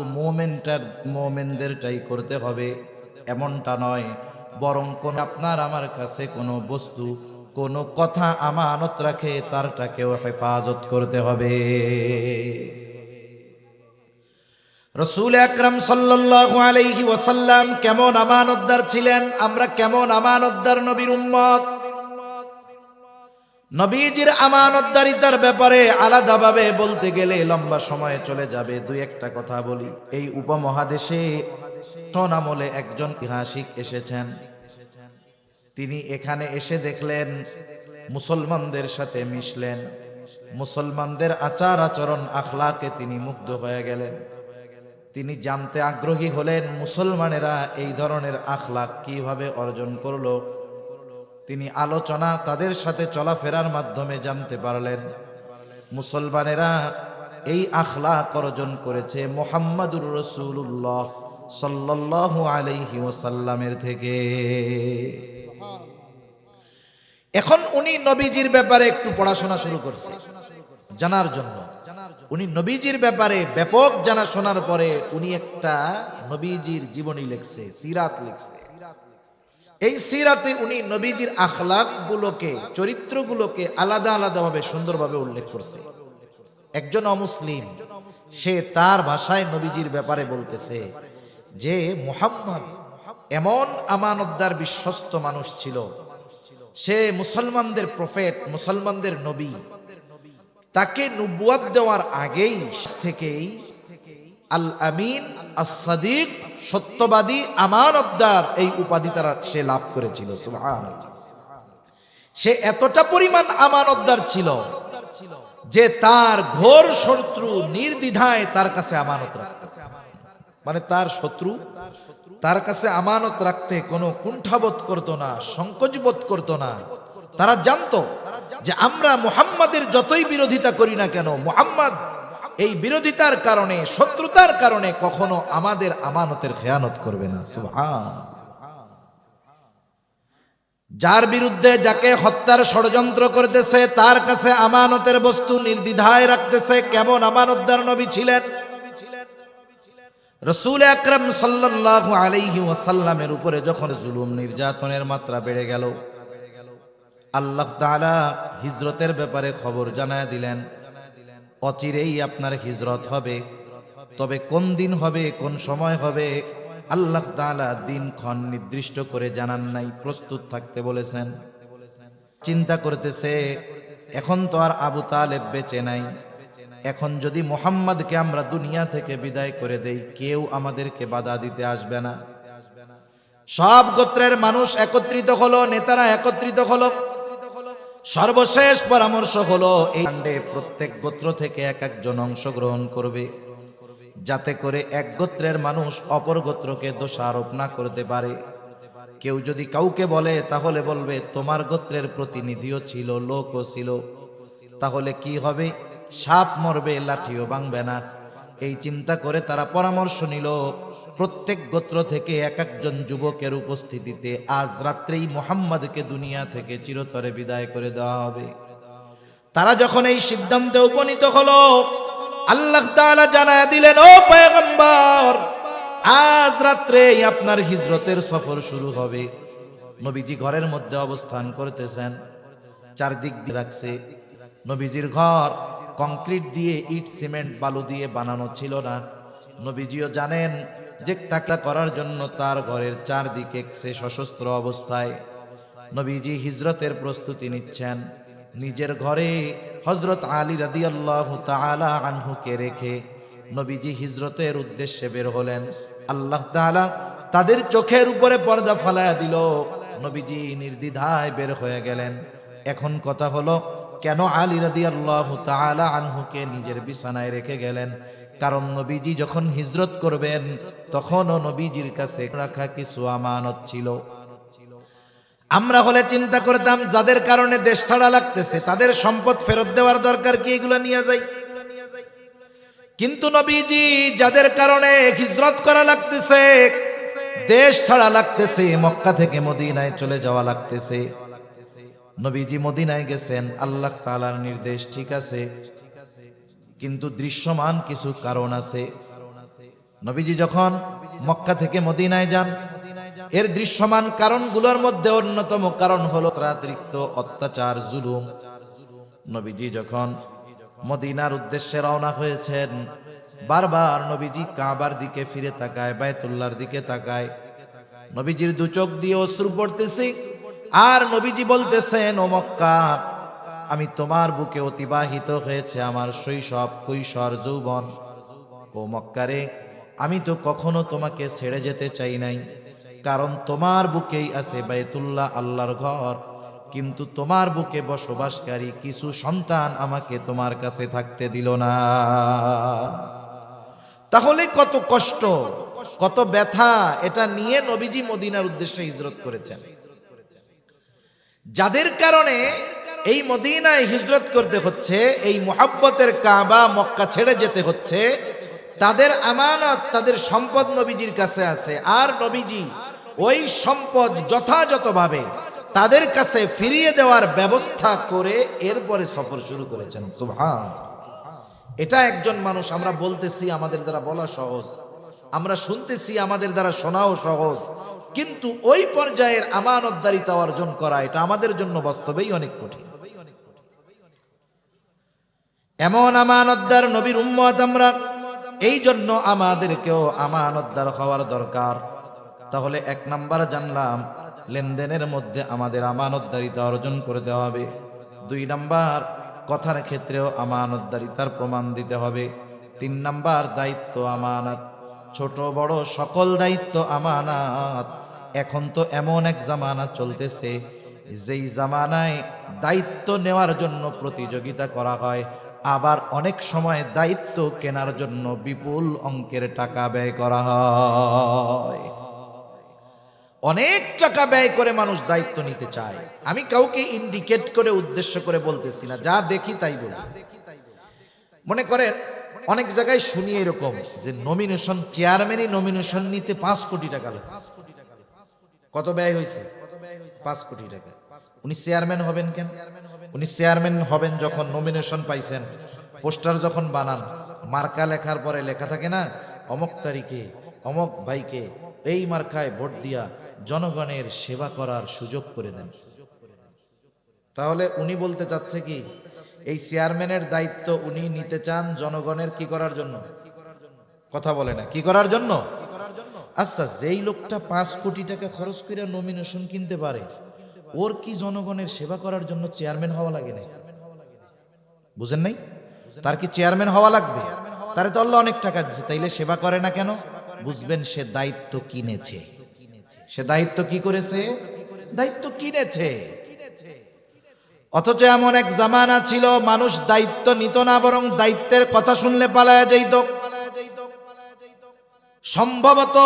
মোমেনদেরটাই করতে হবে? এমনটা নয়, বরং কোন আপনার আমার কাছে কোনো বস্তু কোনো কথা আমানত রাখে তারটাকেও হেফাজত করতে হবে। রাসূল আকরাম সাল্লাল্লাহু আলাইহি ওয়াসাল্লাম কেমন আমানতদার ছিলেন, আমরা কেমন আমানতদার নবীর উম্মত। নবীজির আমানতদারিতার ব্যাপারে আলাদাভাবে বলতে গেলে লম্বা সময় চলে যাবে। দুই একটা কথা বলি। এই উপমহাদেশে আমলে একজন ঐতিহাসিক এসেছেন, তিনি এখানে এসে দেখলেন মুসলমানদের সাথে মিশলেন, মুসলমানদের আচার আচরণ আখলাকে তিনি মুগ্ধ হয়ে গেলেন। তিনি জানতে আগ্রহী হলেন মুসলমানেরা এই ধরনের আখলাক কিভাবে অর্জন করলো। তিনি আলোচনা তাদের সাথে চলাফেরার মাধ্যমে জানতে পারলেন মুসলমানেরা এই আখলাক অর্জন করেছে মুহাম্মাদুর রাসূলুল্লাহ সাল্লাল্লাহু আলাইহি ওয়াসাল্লামের থেকে। এখন উনি নবীজির ব্যাপারে একটু পড়াশোনা শুরু করছে জানার জন্য। উনি নবীজির ব্যাপারে ব্যাপক জানা শোনার পরে উনি একটা নবীজির জীবনী লিখছে, সিরাত লিখছে। এই সিরাতে উনি নবীজির আখলাক গুলোকে, চরিত্রগুলোকে আলাদা আলাদাভাবে সুন্দরভাবে উল্লেখ করছে। একজন অমুসলিম সে তার ভাষায় নবীজির ব্যাপারে বলতেছে যে মুহাম্মদ এমন আমানতদার বিশ্বস্ত মানুষ ছিল, সে মুসলমানদের প্রফেট, মুসলমানদের নবী। তাকে নবুয়ত দেওয়ার আগেই থেকেই আল আমিন আস-সাদিক, সত্যবাদী, আমানতদার এই উপাধি তারা সে লাভ করেছিল। সুবহানাল্লাহ। সে এতটা পরিমাণ আমানতদার ছিল যে তার ঘোর শত্রু নির্দ্বিধায় তার কাছে আমানত রাখত। মানে তার শত্রু তার কাছে আমানত রাখতে কোনো কুণ্ঠাবোধ করতো না, সংকোচবোধ করতো না। তারা জানতো যে আমরা মুহাম্মাদের যতই বিরোধিতা করি না কেন, মুহাম্মদ এই বিরোধিতার কারণে, শত্রুতার কারণে কখনো আমাদের আমানতের খেয়ানত করবে না। সুবহানাল্লাহ। যার বিরুদ্ধে, যাকে হত্যার ষড়যন্ত্র করতেছে, তার কাছে আমানতের বস্তু নির্দ্বিধায় রাখতেছে। কেমন আমানতদার নবী ছিলেন। রাসূল আকরাম সাল্লাল্লাহু আলাইহি ওয়াসাল্লামের উপরে যখন জুলুম নির্যাতনের মাত্রা বেড়ে গেল, আল্লাহ তাআলা হিজরতের ব্যাপারে খবর জানায় দিলেন, অচিরেই আপনার হিজরত হবে। তবে কোন দিন হবে, কোন সময় হবে, আল্লাহ তাআলা দিনক্ষণ নির্দিষ্ট করে জানান নাই, প্রস্তুত থাকতে বলেছেন। চিন্তা করতেছে এখন তো আর আবু তালেব বেঁচে নাই, এখন যদি মুহাম্মদকে আমরা দুনিয়া থেকে বিদায় করে দেই, কেউ আমাদেরকে বাধা দিতে আসবে না। সব গোত্রের মানুষ একত্রিত হলো, নেতারা একত্রিত হলো। সর্বশেষ পরামর্শ হলো এই কাণ্ডে প্রত্যেক গোত্র থেকে এক একজন অংশগ্রহণ করবে, যাতে করে এক গোত্রের মানুষ অপর গোত্রকে দোষারোপ না করতে পারে। কেউ যদি কাউকে বলে তাহলে বলবে তোমার গোত্রের প্রতিনিধিও ছিল, লোকও ছিল, তাহলে কি হবে? সাপ মরবে, লাঠিও ভাঙবে না। এই চিন্তা করে তারা পরামর্শ নিল প্রত্যেক গোত্র থেকে এক একজন যুবকের উপস্থিতিতে আজ রাত্রেই মুহাম্মদকে দুনিয়া থেকে চিরতরে বিদায় করে দেওয়া হবে। তারা যখন এই সিদ্ধান্তে উপনীত হলো, আল্লাহ তাআলা জানায় দিলেন, ও পয়গম্বর, আজ রাত্রেই আপনার হিজরতের সফর শুরু হবে। নবীজি ঘরের মধ্যে অবস্থান করতেছেন, চারদিক দিয়ে রাখছে। নবীজির ঘর কংক্রিট দিয়ে, ইট সিমেন্ট বালু দিয়ে বানানো ছিল না। নবীজিও জানেন যে তাকে করার জন্য তার ঘরের চারদিকে সে সশস্ত্র অবস্থায়। নবীজি হিজরতের প্রস্তুতি নিচ্ছেন। নিজের ঘরে হযরত আলী রাদিয়াল্লাহু তাআলা আনহুকে রেখে নবীজি হিজরতের উদ্দেশ্যে বের হলেন। আল্লাহ তাআলা তাদের চোখের উপরে পর্দা ফালায়া দিল। নবীজি নির্দ্বিধায় বের হয়ে গেলেন। এখন কথা হলো, কেন আলী রাদিয়াল্লাহু তাআলা আনহুকে নিজের বিছানায় রেখে গেলেন? কারণ নবীজি যখন হিজরত করবেন তখনও নবীজির কাছে রাখা কিছু আমানত ছিল। আমরা হলে চিন্তা করতাম যাদের কারণে দেশ ছাড়া লাগতেছে তাদের সম্পদ ফেরত দেওয়ার দরকার কি, এগুলো নিয়ে যাই। কিন্তু নবীজি যাদের কারণে হিজরত করা লাগতেছে, দেশ ছাড়া লাগতেছে, মক্কা থেকে মদিনায় চলে যাওয়া লাগতেছে, নবীজি মদিনায় গেছেন আল্লাহ তাআলার নির্দেশ, ঠিক আছে, কিন্তু দৃশ্যমান কিছু কারণ আছে। নবীজি যখন মক্কা থেকে মদিনায় যান, এর দৃশ্যমান কারণগুলোর মধ্যে অন্যতম কারণ হলো অতিরিক্ত অত্যাচার, জুলুম। নবীজি যখন মদিনার উদ্দেশ্যে রওনা হয়েছেন, বারবার নবীজি কাবার দিকে ফিরে তাকায়, বায়তুল্লাহর দিকে তাকায়। নবীজির দু চোখ দিয়ে অশ্রু পড়তেছে, আর নবীজি বলতেছেন, ও মক্কা, আমি তোমার বুকে অতিবাহিত হয়েছে আমার শৈশব, কৈশোর, যৌবন। ও মক্কারে, আমি তো কখনো তোমাকে ছেড়ে যেতে চাই নাই, কারণ তোমার বুকেই আছে বায়তুল্লাহ, আল্লাহর ঘর। কিন্তু তোমার বুকে বসবাসকারী কিছু সন্তান আমাকে তোমার কাছে থাকতে দিল না। তাহলে কত কষ্ট, কত ব্যথা, এটা নিয়ে নবীজি মদিনার উদ্দেশ্যে হিজরত করেছেন। যাদের কারণে এই মদিনায় হিজরত করতে হচ্ছে, এই মুহাব্বতের কাবা মক্কা ছেড়ে যেতে হচ্ছে, তাদের আমানত, তাদের সম্পদ নবীজির কাছে আছে। আর নবীজি ওই সম্পদ যথাযথভাবে তাদের কাছে ফিরিয়ে দেওয়ার ব্যবস্থা করে এরপরে সফর শুরু করেছেন। সুবহান। এটা একজন মানুষ, আমরা বলতেছি আমাদের দ্বারা বলা সহজ, আমরা শুনতেছি আমাদের দ্বারা শোনাও সহজ, কিন্তু ওই পর্যায়ের আমানতদারিতা অর্জন করা, এটা আমাদের জন্য বাস্তবেই অনেক কঠিন। এমন আমানতদার নবীর উম্মত আমরা, এই জন্য আমাদেরকেও আমানতদার হওয়ার দরকার। তাহলে এক নাম্বার জানলাম, লেনদেনের মধ্যে আমাদের আমানতদারিতা অর্জন করতে হবে। দুই নাম্বার, কথার ক্ষেত্রেও আমানতদারিতার প্রমাণ দিতে হবে। তিন নাম্বার, দায়িত্ব আমানত, ছোট বড় সকল দায়িত্ব আমানত। এখন তো এমন এক জামানা চলতেছে, যেই জামানায় দায়িত্ব নেওয়ার জন্য প্রতিযোগিতা করা হয়, আবার অনেক সময় দায়িত্ব কেনার জন্য বিপুল অঙ্কের টাকা ব্যয় করা হয়। অনেক টাকা ব্যয় করে মানুষ দায়িত্ব নিতে চায়। আমি কাউকে ইন্ডিকেট করে উদ্দেশ্য করে বলতেছি না, যা দেখি তাই বলি। মনে করেন অনেক জায়গায় শুনি এরকম যে নমিনেশন, চেয়ারম্যানই নমিনেশন নিতে 5 কোটি টাকা লাগছে। কত ব্যয় হয়েছে? 5 কোটি টাকা। উনি চেয়ারম্যান হবেন কেন? উনি চেয়ারম্যান হবেন যখন নমিনেশন পাইছেন, পোস্টার যখন বানান, মার্কা লেখার পরে লেখা থাকে না, অমক তারিখে অমক ভাইকে এই মার্কায় ভোট দিয়া জনগণের সেবা করার সুযোগ করে দেন। তাহলে উনি বলতে চাচ্ছে কি, এই চেয়ারম্যানের দায়িত্ব উনি নিতে চান জনগণের কি করার জন্য? কথা বলে না, কি করার জন্য? আচ্ছা, যেই লোকটা 5 কোটি টাকা খরচ করে নমিনেশন কিনতে পারে, ওর কি জনগণের সেবা করার জন্য চেয়ারম্যান হওয়া লাগে না? বুঝেন নাই? তার কি চেয়ারম্যান হওয়া লাগবে? তারে তো আল্লাহ অনেক টাকা দিচ্ছে, তাইলে সেবা করে না কেন? বুঝবেন, সে দায়িত্ব কিনেছে। সে দায়িত্ব কি করেছে? দায়িত্ব কিনেছে। অথচ এমন এক জামানা ছিল, মানুষ দায়িত্ব নিত না, বরং দায়িত্বের কথা শুনলে পালায়া যাইত। সম্ভবত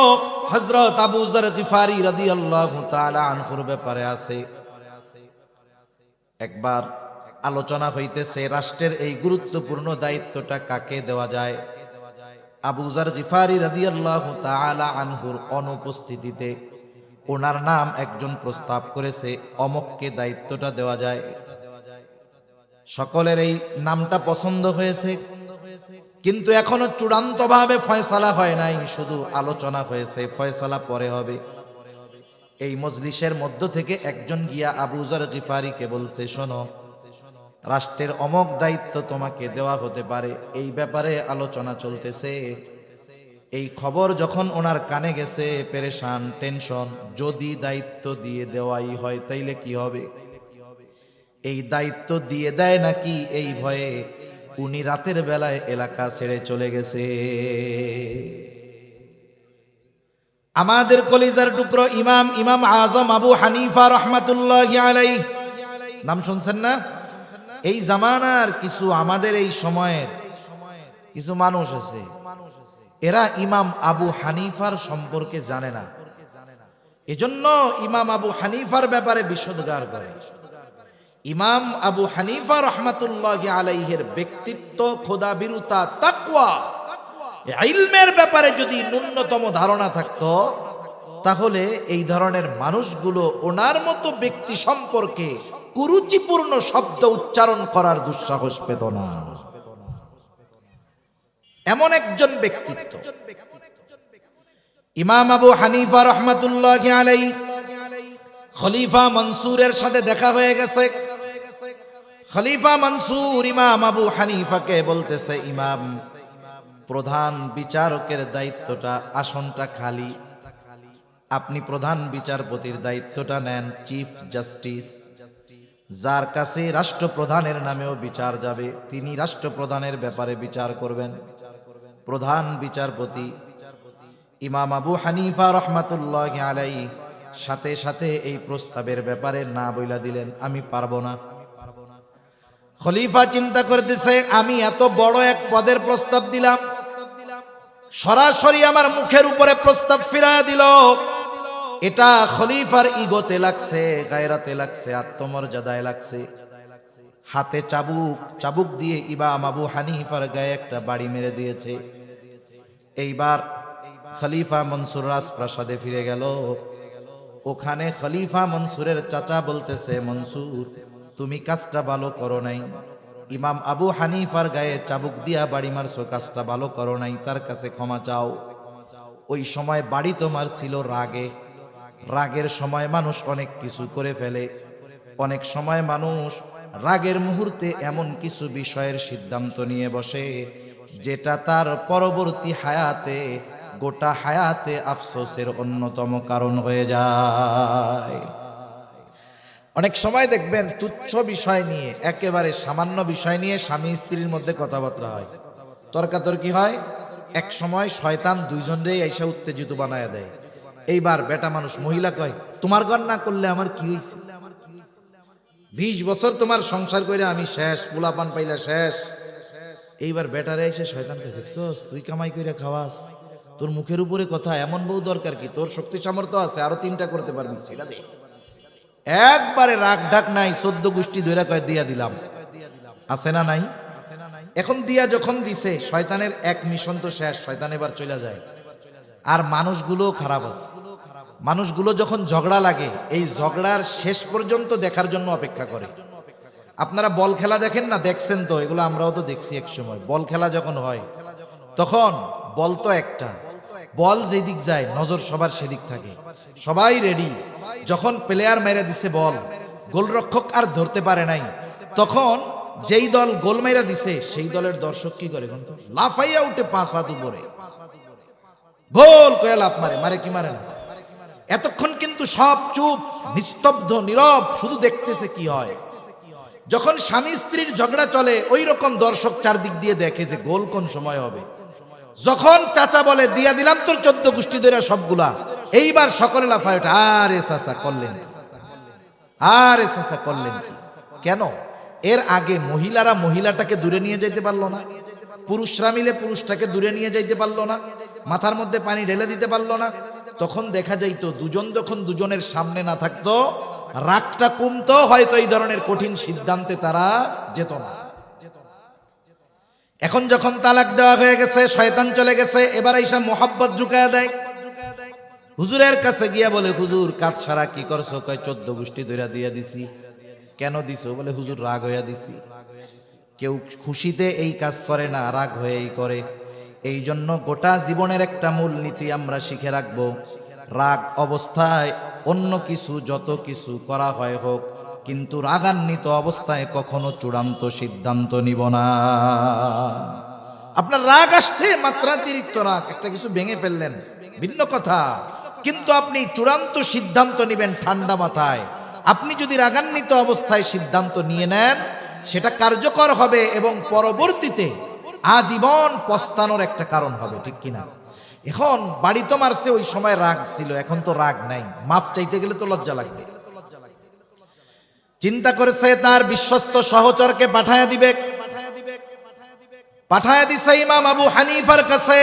হযরত আবু যর গিফারি রাদিয়াল্লাহু তাআলা আনহুর ব্যাপারে আছে। একবার আলোচনা হইতেছে রাষ্ট্রের এই গুরুত্বপূর্ণ দায়িত্বটা কাকে দেওয়া যায়। আবু যর গিফারি রাদিয়াল্লাহু তাআলা আনহুর অনুপস্থিতিতে ওনার নাম একজন প্রস্তাব করেছে, অমককে দায়িত্বটা দেওয়া যায়। সকলের এই নামটা পছন্দ হয়েছে, কিন্তু এখনো চূড়ান্তভাবে ফয়সালা হয় নাই, শুধু আলোচনা হয়েছে, ফয়সালা পরে হবে। এই মজলিসের মধ্য থেকে একজন গিয়া আবু যর গিফারিকে বলছে, শোনো, রাষ্ট্রের অমক দায়িত্ব তোমাকে দেওয়া হতে পারে, এই ব্যাপারে আলোচনা চলতেছে। এই খবর যখন ওনার কানে গেছে, পেরেশান, টেনশন, যদি দায়িত্ব দিয়ে দেওয়াই হয় তাইলে কি হবে? এই দায়িত্ব দিয়ে দেয় নাকি এই ভয়ে উনি রাতের বেলায় এলাকা ছেড়ে চলে গেছে। আমাদের কলিজার টুকরো ইমাম আজম আবু হানিফা রাহমাতুল্লাহি আলাইহি, নাম শুনছেন না? এই জামানার কিছু, আমাদের এই সময়ের কিছু মানুষ আছে, এরা ইমাম আবু হানিফার সম্পর্কে জানে না, এজন্য ইমাম আবু হানিফার ব্যাপারে বিশদগার করে। ইমাম আবু হানিফা রাহমাতুল্লাহি আলাইহির ব্যক্তিত্ব, খোদাভীরুতা, তাকওয়া, ইলমের ব্যাপারে যদি ন্যূনতম ধারণা থাকতো, তাহলে এই ধরনের মানুষগুলো ওনার মতো ব্যক্তি সম্পর্কে কুরুচিপূর্ণ শব্দ উচ্চারণ করার দুঃসাহস পেত না। এমন একজন ব্যক্তিত্ব ইমাম আবু হানিফা রাহমাতুল্লাহি আলাইহি। খলিফা মনসুরের সাথে দেখা হয়ে গেছে। খলিফা মনসুর ইমাম আবু হানিফাকে বলতেছে, ইমাম, প্রধান বিচারকের দায়িত্বটা, আসনটা খালি, আপনি প্রধান বিচারপতির দায়িত্বটা নেন। চিফ জাস্টিস, যার কাছে রাষ্ট্রপ্রধানের নামেও বিচার যাবে, তিনি রাষ্ট্রপ্রধানের ব্যাপারে বিচার করবেন। প্রধান বিচারপতি ইমাম আবু হানিফা রাহমাতুল্লাহি আলাইহি সাথে সাথে এই প্রস্তাবের ব্যাপারে না বইলা দিলেন, আমি পারবো না। খলিফা চিন্তা করতেছে, আমি এত বড় এক পদের প্রস্তাব দিলাম, সরাসরি আমার মুখের উপরে প্রস্তাব ফিরায়া দিল। এটা খলিফার ইগোতে লাগছে, গায়রাতে লাগছে, আত্মমর্যাদায় লাগছে। হাতে চাবুক দিয়ে ইমাম আবু হানিফার গায়ে একটা বাড়ি মেরে দিয়েছে। এইবার খলিফা মনসুর রাজপ্রাসাদে ফিরে গেল। ওখানে খলিফা মনসুরের চাচা বলতেছে, মনসুর, তুমি কাজটা ভালো করো নাই, ইমাম আবু হানিফার গায়ে চাবুক দিয়া বাড়ি মারছো, কাজটা ভালো করো নাই, তার কাছে ক্ষমা চাও। ওই সময় বাড়ি তোমার ছিল রাগে, রাগের সময় মানুষ অনেক কিছু করে ফেলে। অনেক সময় মানুষ রাগের মুহূর্তে এমন কিছু বিষয়ের সিদ্ধান্ত নিয়ে বসে যেটা তার পরবর্তী হায়াতে, গোটা হায়াতে আফসোসের অন্যতম কারণ হয়ে যায়। অনেক সময় দেখবেন তুচ্ছ বিষয় নিয়ে, একেবারে সামান্য বিষয় নিয়ে স্বামী স্ত্রীর মধ্যে কথাবার্তা হয়, তর্কাতর্কি হয়। এক সময় শয়তান দুইজনরেই এসে উত্তেজিত বানায় দেয়। এইবার বেটা মানুষ মহিলা কয়, তোমার ঘর না করলে আমার কি হয়েছে? 20 বছর তোমার সংসার করে আমি শেষ, পোলাপান পাইলা শেষ। এইবার বেটারে এসে শয়তান কয়, দেখছস তুই কামাই করে খাওয়াস, তোর মুখের উপরে কথা, এমন বউ দরকার কি? তোর শক্তি সামর্থ্য আছে, আরো 3টা করতে পারবি, সেটা দে। একবারে রাগ ঢাক নাই, 14 গোষ্ঠী ধরে কয় দিয়া দিলাম, আছে না নাই? এখন দিয়া যখন দিছে, শয়তানের এক মিশন তো শেষ, শয়তান এবার চলে যায়। আর মানুষগুলো খারাপ আছে। মানুষগুলো যখন ঝগড়া লাগে, এই ঝগড়ার শেষ পর্যন্ত দেখার জন্য অপেক্ষা করে। আপনারা বল খেলা দেখেন না? দেখছেন তো, এগুলো আমরাও তো দেখছি। এক সময় বল খেলা যখন হয়, তখন বল তো একটা, বল যেদিক যায় নজর সবার সেদিক থাকে, সবাই রেডি। যখন প্লেয়ার মেরে দিছে বল, গোলরক্ষক আর ধরতে পারে নাই, তখন যেই দল গোল মেরে দিছে সেই দলের দর্শক কি করে? লাফাইয়া উঠে 5 হাত উপরে, গোল কয়ে লাফ মারে। মারে কি মারে না? এতক্ষণ কিন্তু সব চুপ, নিস্তব্ধ, নীরব, শুধু দেখতেছে কি হয়। যখন স্বামী স্ত্রীর ঝগড়া চলে, ওই রকম দর্শক চারদিক দিয়ে দেখে যে গোল কোন সময় হবে। যখন চাচা বলে দিয়া দিলাম তোর 14 গোষ্ঠী ধরে সবগুলা, এইবার সকলে লাফায় ওঠে, আরে চাচা করলেন, আরে চাচা করলেন। কেন? এর আগে মহিলারা মহিলাটাকে দূরে নিয়ে যাইতে পারলো না, পুরুষরা মিলে পুরুষটাকে দূরে নিয়ে যাইতে পারলো না, মাথার মধ্যে পানি ঢেলে দিতে পারলো না। তখন দেখা যাইতো দুজন যখন দুজনের সামনে না থাকতো, রাগটা কমতো, হয়তো এই ধরনের কঠিন সিদ্ধান্তে তারা যেত না। এখন যখন তালাক দেওয়া হয়ে গেছে, শয়তান চলে গেছে, এবার আইসা মোহাব্বত ঢুকায়া দেয়। হুজুরের কাছে গিয়া বলে, হুজুর কাজ সারা কি করছো? কয় 14 গোষ্ঠী ধইরা দিয়া দিছি। কেন দিছো? বলে হুজুর রাগ হইয়া দিছি। কেউ খুশিতে এই কাজ করে না, রাগ হয়েই করে। এই জন্য গোটা জীবনের একটা মূল নীতি আমরা শিখে রাখবো, রাগ অবস্থায় অন্য কিছু যত কিছু করা হয় হোক, কিন্তু রাগান্বিত অবস্থায় কখনো চূড়ান্ত সিদ্ধান্ত নিব না। আপনার রাগ আসছে, মাত্রাতিরিক্ত রাগ, একটা কিছু ভেঙে ফেললেন, ভিন্ন কথা, কিন্তু আপনি চূড়ান্ত সিদ্ধান্ত নেবেন ঠান্ডা মাথায়। আপনি যদি রাগান্বিত অবস্থায় সিদ্ধান্ত নিয়ে নেন, সেটা কার্যকর হবে এবং পরবর্তীতে আজীবন পস্তানোর একটা কারণ হবে, ঠিক কিনা? এখন বাড়ি তো মারছে, ওই সময় রাগ ছিল, এখন তো রাগ নাই, মাফ চাইতে গেলে তো লজ্জা লাগবে। চিন্তা করেছে তার বিশ্বস্ত সহচরকে পাঠায়া দিবে, পাঠায়া দিছে ইমাম আবু হানিফার কাছে,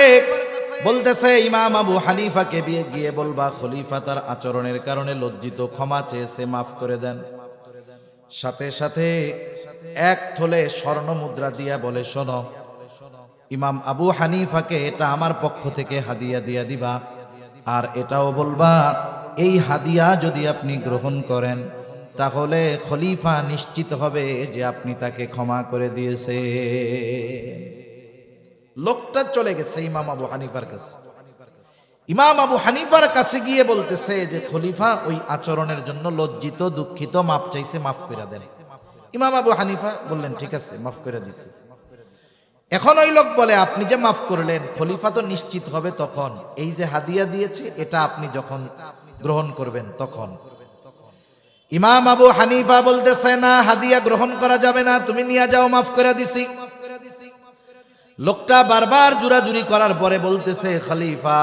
বলতেছে ইমাম আবু হানিফাকে গিয়ে বলবা খলিফা তার আচরণের কারণে লজ্জিত, ক্ষমা চেয়েছে, মাফ করে দেন। সাথে সাথে এক থলে স্বর্ণ মুদ্রা দিয়া বলে, শোনো, ইমাম আবু হানিফাকে এটা আমার পক্ষ থেকে হাদিয়া দিয়া দিবা, আর এটাও বলবা এই হাদিয়া যদি আপনি গ্রহণ করেন তাহলে খলিফা নিশ্চিত হবে যে আপনি তাকে ক্ষমা করে দিয়েছে। লোকটা চলে গেছে ইমাম আবু হানিফার কাছে। ইমাম আবু হানিফার কাছে গিয়ে বলতেছে যে খলিফা ওই আচরণের জন্য লজ্জিত, দুঃখিত, মাফ চাইছে, মাফ করে দেন। ইমাম আবু হানিফা বললেন ঠিক আছে, মাফ করে দিছি। এখন ওই লোক বলে, আপনি যে মাফ করলেন, খলিফা তো নিশ্চিত হবে তখন এই যে হাদিয়া দিয়েছে এটা আপনি যখন গ্রহণ করবেন তখন। ইমাম আবু হানিফা বলতেছে না, হাদিয়া গ্রহণ করা যাবে না, তুমি নিয়ে যাও, মাফ করে দিছি। লোকটা বারবার জোরাজুরি করার পরে বলতেছে, খলিফা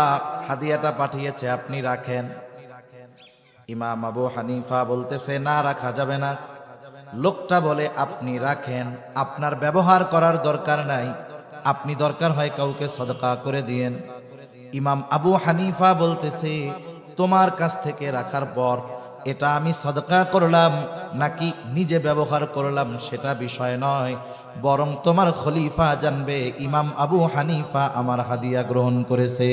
হাদিয়াটা পাঠিয়েছে, আপনি রাখেন। ইমাম আবু হানিফা বলতেছে না, রাখা যাবে না। লোকটা বলে, আপনি রাখেন, আপনার ব্যবহার করার দরকার নাই, আপনি দরকার হয় কাউকে সদকা করে দিয়েন। ইমাম আবু হানিফা বলতেছে, তোমার কাছ থেকে রাখার পর এটা আমি সদকা করলাম নাকি নিজে ব্যবহার করলাম সেটা বিষয় নয়, বরং তোমার খলিফা জানবে ইমাম আবু হানিফা আমার হাদিয়া গ্রহণ করেছে,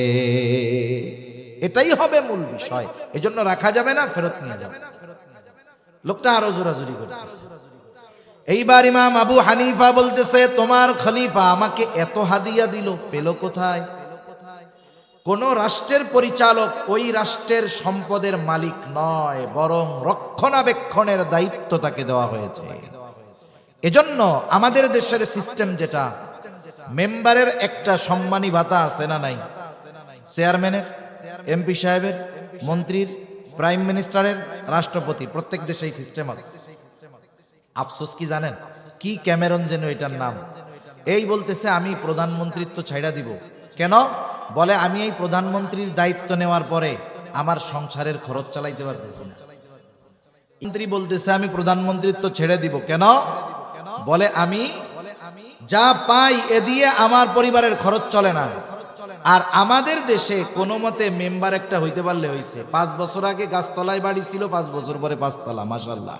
এটাই হবে মূল বিষয়। এজন্য রাখা যাবে না, ফেরত নিয়ে যাবে। লোকটা আরো জোরাজুরি করতেছে। এইবার ইমাম আবু হানিফা বলতেছে, তোমার খলিফা আমাকে এত হাদিয়া দিল, পেল কোথায়? কোন রাষ্ট্রের পরিচালক ওই রাষ্ট্রের সম্পদের মালিক নয়, বরং রক্ষণাবেক্ষণের দায়িত্ব তাকে দেওয়া হয়েছে। এজন্য আমাদের দেশের সিস্টেম যেটা, মেম্বারের একটা সম্মানী ভাতা আছে না নাই? চেয়ারম্যানের, এমপি সাহেবের, মন্ত্রীর, প্রাইম মিনিস্টারের, রাষ্ট্রপতি, প্রত্যেক দেশে এই সিস্টেম আছে। আফসোস কি জানেন? কি ক্যামেরন যেন এটার নাম, এই বলতেছে আমি প্রধানমন্ত্রিত্ব ছাইড়া দিব। কেন? বলে আমি এই প্রধানমন্ত্রীর দায়িত্ব নেওয়ার পরে আমার সংসারের খরচ চালাইতে পারতেছি না। মন্ত্রী বলতেছে আমি প্রধানমন্ত্রিত্ব ছেড়ে দিব। কেন? বলে আমি যা পাই এ দিয়ে আমার পরিবারের খরচ চলে না। আর আমাদের দেশে কোনো মতে মেম্বার একটা হইতে পারলে হইছে। 5 বছর আগে গাছতলায় বাড়ি ছিল, 5 বছর পরে 5 তলা, মাশাআল্লাহ।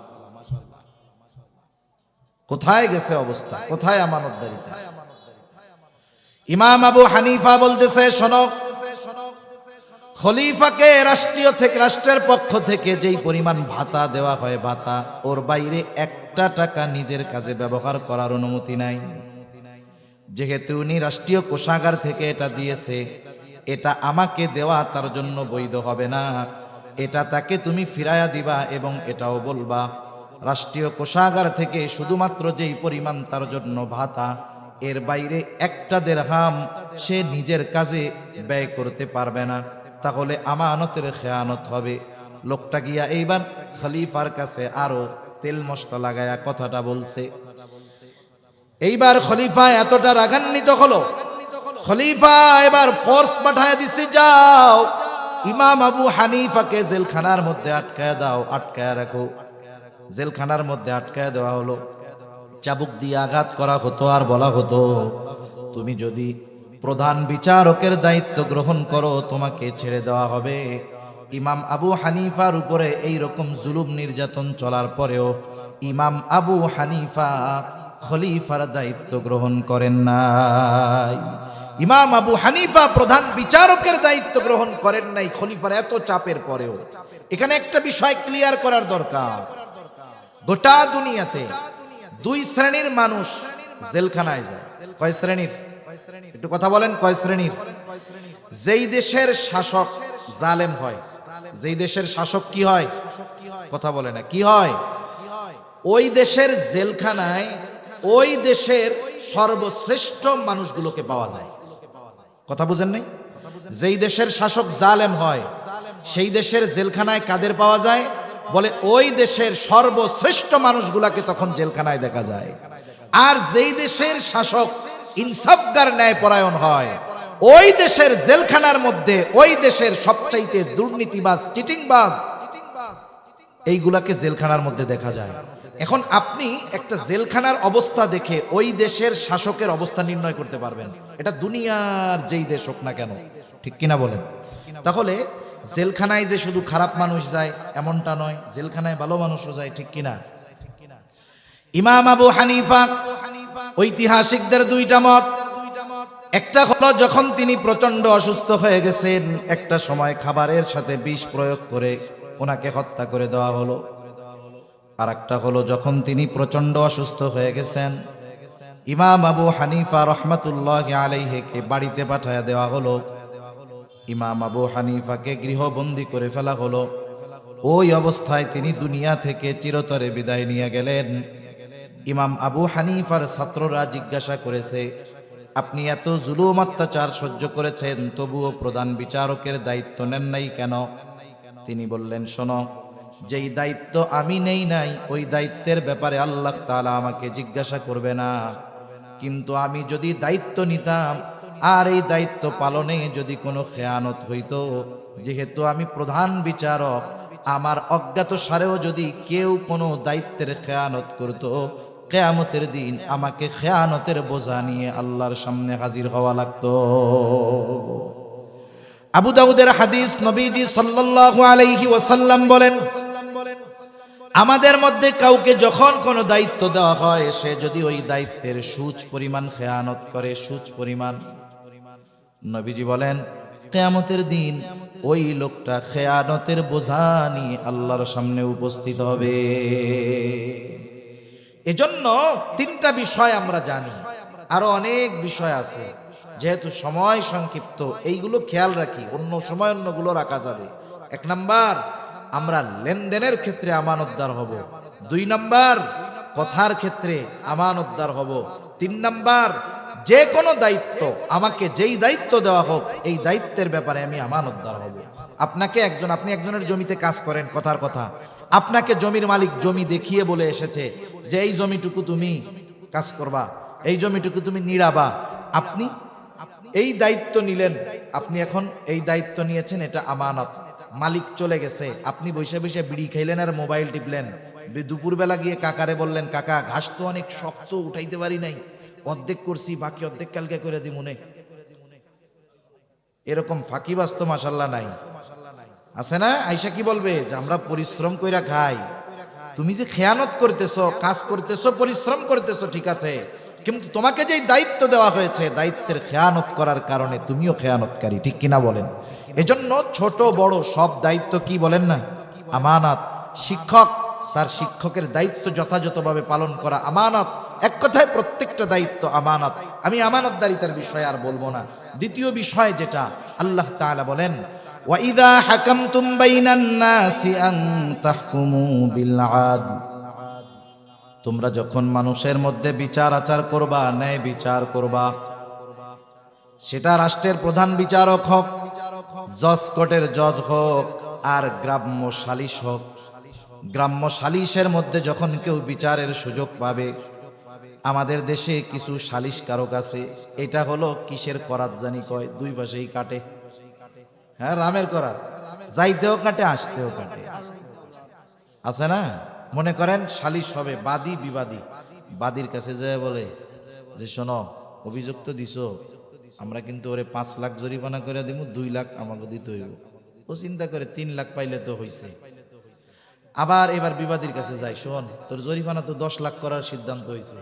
কোথায় গেছে অবস্থা, কোথায় আমানতদারিতা? ইমাম আবু হানিফা বলতেছে, শোনো, খলিফাকে রাষ্ট্রের পক্ষ থেকে যেই পরিমাণ ভাতা দেওয়া হয়, ভাতা, ওর বাইরে একটা টাকা নিজের কাজে ব্যবহার করার অনুমতি নাই। যেহেতু উনি রাষ্ট্রীয় কোষাগার থেকে এটা দিয়েছে, এটা আমাকে দেওয়া তার জন্য বৈধ হবে না। এটা তাকে তুমি ফিরায়া দিবা এবং এটাও বলবা রাষ্ট্রীয় কোষাগার থেকে শুধুমাত্র যেই পরিমাণ তার জন্য ভাতা, এর বাইরে একটা দিরহাম সে নিজের কাজে ব্যয় করতে পারবে না, তাহলে আমানতের খেয়ানত হবে। লোকটা গিয়া এইবার খলিফার কাছে আরো তেল মশলা লাগায়া কথাটা বলছে। এইবার খলিফা এতটা রাগান্বিত হলো, খলিফা এবার ফোর্স পাঠায় দিছে, যাও ইমাম আবু হানিফাকে জেলখানার মধ্যে আটকায় দাও, আটকায় রাখো। জেলখানার মধ্যে আটকায় দেওয়া হলো, চাবুক দিয়ে আঘাত করা হতো, আর বলা হতো তুমি যদি প্রধান বিচারকের দায়িত্ব গ্রহণ করো তোমাকে ছেড়ে দেওয়া হবে। ইমাম আবু হানিফার উপরে এই রকম জুলুম নির্যাতন চলার পরেও ইমাম আবু হানিফা খলিফার দায়িত্ব গ্রহণ করেন নাই। ইমাম আবু হানিফা প্রধান বিচারকের দায়িত্ব গ্রহণ করেন নাই খলিফার এত চাপের পরেও। এখানে একটা বিষয় ক্লিয়ার করার দরকার, গোটা দুনিয়াতে 2 শ্রেণীর মানুষ জেলখানায় যায়। কয় শ্রেণীর? একটু কথা বলেন, কয় শ্রেণীর? যেই দেশের শাসক জালেম হয়, যেই দেশের শাসক কি হয়, কথা বলে না, কি হয়, ওই দেশের জেলখানায় ওই দেশের সর্বশ্রেষ্ঠ মানুষগুলোকে পাওয়া যায়। কথা বুঝেন নাই? যেই দেশের শাসক জালেম হয় সেই দেশের জেলখানায় কাদের পাওয়া যায়? বলে ওই দেশের সর্বশ্রেষ্ঠ মানুষগুলাকে তখন জেলখানায় দেখা যায়। আর যেই দেশের শাসক ইনসাফগার ন্যায়পরায়ণ হয় ওই দেশের জেলখানার মধ্যে ওই দেশের সবচাইতে দুর্নীতিবাজ, চিটিংবাজ, এইগুলাকে জেলখানার মধ্যে দেখা যায়। এখন আপনি একটা জেলখানার অবস্থা দেখে ওই দেশের শাসকের অবস্থা নির্ণয় করতে পারবেন, এটা দুনিয়ার যেই দেশ হোক না কেন, ঠিক কিনা বলেন? তাহলে জেলখানায় যে শুধু খারাপ মানুষ যায় এমনটা নয়, জেলখানায় ভালো মানুষও যায়, ঠিক কিনা? ইমাম আবু হানিফা, ঐতিহাসিকদের দুইটা মত। একটা হলো যখন তিনি প্রচন্ড অসুস্থ হয়ে গেছেন, একটা সময় খাবারের সাথে বিষ প্রয়োগ করে ওনাকে হত্যা করে দেওয়া হলো। আর একটা হলো যখন তিনি প্রচন্ড অসুস্থ হয়ে গেছেন, ইমাম আবু হানিফা রহমাতুল্লাহি আলাইহিকে বাড়িতে পাঠায়া দেওয়া হলো। ইমাম আবু হানিফাকে গৃহবন্দী করে ফেলা হলো। ওই অবস্থায় তিনি দুনিয়া থেকে চিরতরে বিদায় নিয়ে গেলেন। ইমাম আবু হানিফার ছাত্ররা জিজ্ঞাসা করেছে, আপনি এত জুলুম অত্যাচার সহ্য করেছেন, তবুও প্রধান বিচারকের দায়িত্ব নেন নাই কেন? তিনি বললেন, শোনো, যেই দায়িত্ব আমি নেই নাই ওই দায়িত্বের ব্যাপারে আল্লাহ তাআলা আমাকে জিজ্ঞাসা করবে না, কিন্তু আমি যদি দায়িত্ব নিতাম আর এই দায়িত্ব পালনে যদি কোনো খেয়ানত হইতো, যেহেতু আমি প্রধান বিচারক, আমার অজ্ঞাত সারেও যদি কেউ কোনো দায়িত্বের খেয়ানত করত, কিয়ামতের দিন আমাকে খেয়ানতের বোঝা নিয়ে আল্লাহর সামনে হাজির হওয়া লাগতো। আবু দাউদের হাদিস, নবীজি সাল্লাল্লাহু আলাইহি ওয়াসাল্লাম বলেন, আমাদের মধ্যে কাউকে যখন কোনো দায়িত্ব দেওয়া হয়, সে যদি ওই দায়িত্বের সুচ পরিমাণ খেয়ানত করে, সুচ পরিমাণ, নবীজি বলেন কিয়ামতের দিন ওই লোকটা খেয়ানতের বোঝা নিয়ে আল্লাহর সামনে উপস্থিত হবে। এজন্য তিনটা বিষয় আমরা জানি, আরো অনেক বিষয় আছে, যেহেতু সময় সংক্ষিপ্ত এইগুলো খেয়াল রাখি, অন্য সময় অন্যগুলো রাখা যাবে। এক নাম্বার, আমরা লেনদেনের ক্ষেত্রে আমানতদার হব। দুই নাম্বার, কথার ক্ষেত্রে আমানতদার হব। তিন নাম্বার, যে কোনো দায়িত্ব, আমাকে যেই দায়িত্ব দেওয়া হোক এই দায়িত্বের ব্যাপারে আমি আমানতদার হব। আপনি একজনের জমিতে কাজ করেন, কথার কথা, আপনাকে জমির মালিক জমি দেখিয়ে বলে এসেছে যে এই জমিটুকু তুমি কাজ করবা, এই জমিটুকু তুমি নিড়াবা। আপনি এই দায়িত্ব নিলেন, আপনি এখন এই দায়িত্ব নিয়েছেন, এটা আমানত। মালিক চলে গেছে, আপনি বসে বসে বিড়ি খাইলেন আর মোবাইল টিপলেন। দুপুরবেলা গিয়ে কাকারে বললেন, কাকা ঘাস তো অনেক শক্ত, উঠাইতে পারি নাই, অর্ধেক করছি, বাকি অর্ধেক কালকে করে দি মনে। এরকম ফাঁকিবাজ তো মাশাআল্লাহ নাই, আছে না? আয়সা কি বলবে যে আমরা পরিশ্রম কইরা খাই, তুমি যে খেয়ানত করতেছো, কাজ করতেছো, পরিশ্রম করতেছো, ঠিক আছে, কিন্তু তোমাকে যে দায়িত্ব দেওয়া হয়েছে, দায়িত্বের খেয়ানত করার কারণে তুমিও খেয়ানতকারী, ঠিক কিনা বলেন? এজন্য ছোট বড় সব দায়িত্ব কি বলেন না, আমানত। শিক্ষক, তার শিক্ষকের দায়িত্ব যথাযথভাবে পালন করা আমানত। এক কথায় প্রত্যেকটা দায়িত্ব আমানত। আমি আমানতদারিতার বিষয়ে আর বলবো না। দ্বিতীয় বিষয় যেটা, আল্লাহ তাআলা বলেন, ওয়াইযা হাকামতুম বাইনান নাসি আন তাহকুমু বিল আদল, তোমরা যখন মানুষের মধ্যে বিচার আচার করবা, ন্যায় বিচার করবা, সেটা রাষ্ট্রের প্রধান বিচারক হোক, জজ কোর্টের জজ হোক, আর গ্রাম্য সালিশ হোক, গ্রাম্য সালিশের মধ্যে যখন কেউ বিচারের সুযোগ পাবে, আমাদের দেশে কিছু সালিশকারক আছে, এটা হলো কিসের করাত জানি কয়, দুই পাশেই কাটে, হ্যাঁ রামের করাত, যাইতেও কাটে আসতেও কাটে, আছে না? মনে করেন সালিশ হবে, বাদী বিবাদী, বাদীর কাছে যায় বলে যে শোনো, অভিযুক্ত দিছো, আমরা কিন্তু ওরে 5 লাখ জরিমানা করে দিব, 2 লাখ আমাকে দিতে হইব। ও চিন্তা করে 3 লাখ পাইলে তো হইছে। আবার এবার বিবাদীর কাছে যায়, শোন তোর জরিমানা তো 10 লাখ করার সিদ্ধান্ত হয়েছে,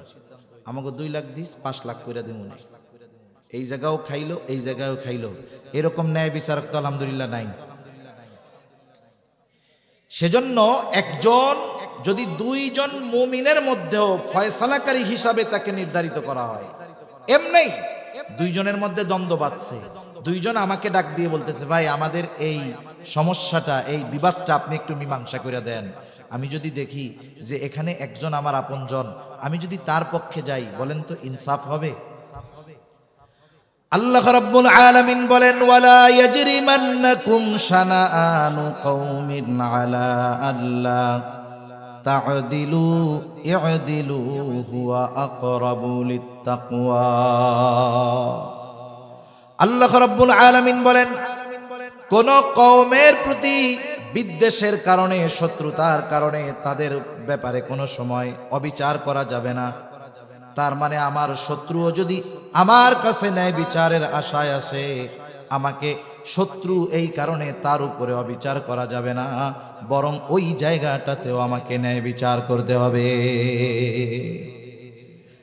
আমাকে 2 লাখ দিস, 5 লাখ করে দিব না। এই জায়গাও খাইলো, এই জায়গাও খাইলো। এরকম ন্যায় বিচারক তো আলহামদুলিল্লাহ নাই। সেজন্য একজন যদি 2 জন মুমিনের মধ্যেও ফয়সালাকারী হিসাবে তাকে নির্ধারিত করা হয়, এমনি 2 জনের মধ্যে দ্বন্দ্ব বাঁধছে, দুইজন আমাকে ডাক দিয়ে বলতেছে, ভাই আমাদের এই সমস্যাটা, এই বিবাদটা আপনি একটু মীমাংসা করে দেন। আমি যদি দেখি যে এখানে একজন আমার আপনজন, আমি যদি তার পক্ষে যাই, বলেন তো ইনসাফ হবে? আল্লাহ রাব্বুল আলামিন বলেন, ওয়ালা ইয়াজরিমান্নাকুম শানাআনু কওমিন আলা আল্লা তা'দিলু ই'দিলু হুয়া আকরাবু লিত্তাকওয়া। আল্লাহ রাব্বুল আলামিন বলেন, কোন কওমের প্রতি বিদ্বেষের কারণে, শত্রুতার কারণে তাদের ব্যাপারে কোনো সময় অবিচার করা যাবে না। তার মানে আমার শত্রুও যদি আমার কাছে ন্যায় বিচারের আশায় আসে, আমাকে শত্রু এই কারণে তার উপরে অবিচার করা যাবে না, বরং ওই জায়গাটাতেও আমাকে ন্যায় বিচার করতে হবে।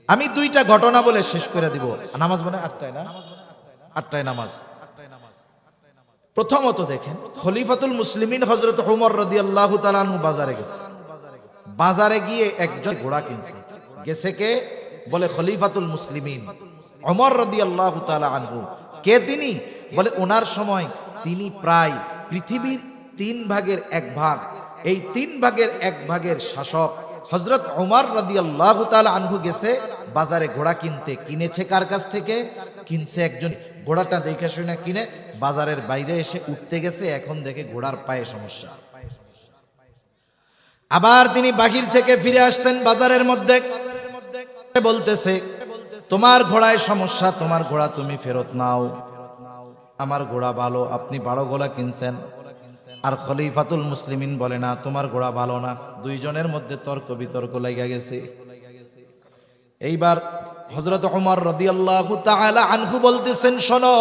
আমি দুইটা ঘটনা বলে শেষ করে দিব। নামাজ মানে 8টায় না? 8টায় নামাজ। প্রথমত দেখেন, খলিফাতুল মুসলিমিন হযরত ওমর রাদিয়াল্লাহু তাআলা আনহু বাজারে গেছে। বাজারে গিয়ে একজন ঘোড়া কিনছে। গেছে কে? বলে খলিফাতুল মুসলিমিন ওমর রাদিয়াল্লাহু তাআলা আনহু। কে তিনি? বলে ওনার সময় তিনি প্রায় পৃথিবীর 3 ভাগের 1 ভাগ, এই 3 ভাগের 1 ভাগের শাসক হযরত ওমর রাদিয়াল্লাহু তাআলা আনহু গেছে বাজারে ঘোড়া কিনতে। কিনেছে কার কাছ থেকে? কিনছে একজন। ঘোড়াটা দেখে শুনে কিনে বাজারের বাইরে এসে উঠতে গেছে, এখন দেখে ঘোড়ার পায়ে সমস্যা। আবার তিনি বাহির থেকে ফিরে আসতেন বাজারের মধ্যে, বলতেছে, তোমার ঘোড়ায় সমস্যা, তোমার ঘোড়া তুমি ফেরত নাও। আমার ঘোড়া ভালো, আপনি বড় ঘোড়া কিনছেন। আর খলিফাতুল মুসলিমিন বলে না, তোমার ঘোড়া ভালো না। দুইজনের মধ্যে তর্ক বিতর্ক লাগা গেছে। এইবার হযরত ওমর রাদিয়াল্লাহু তাআলা আনহু বলতেছেন, শোনো,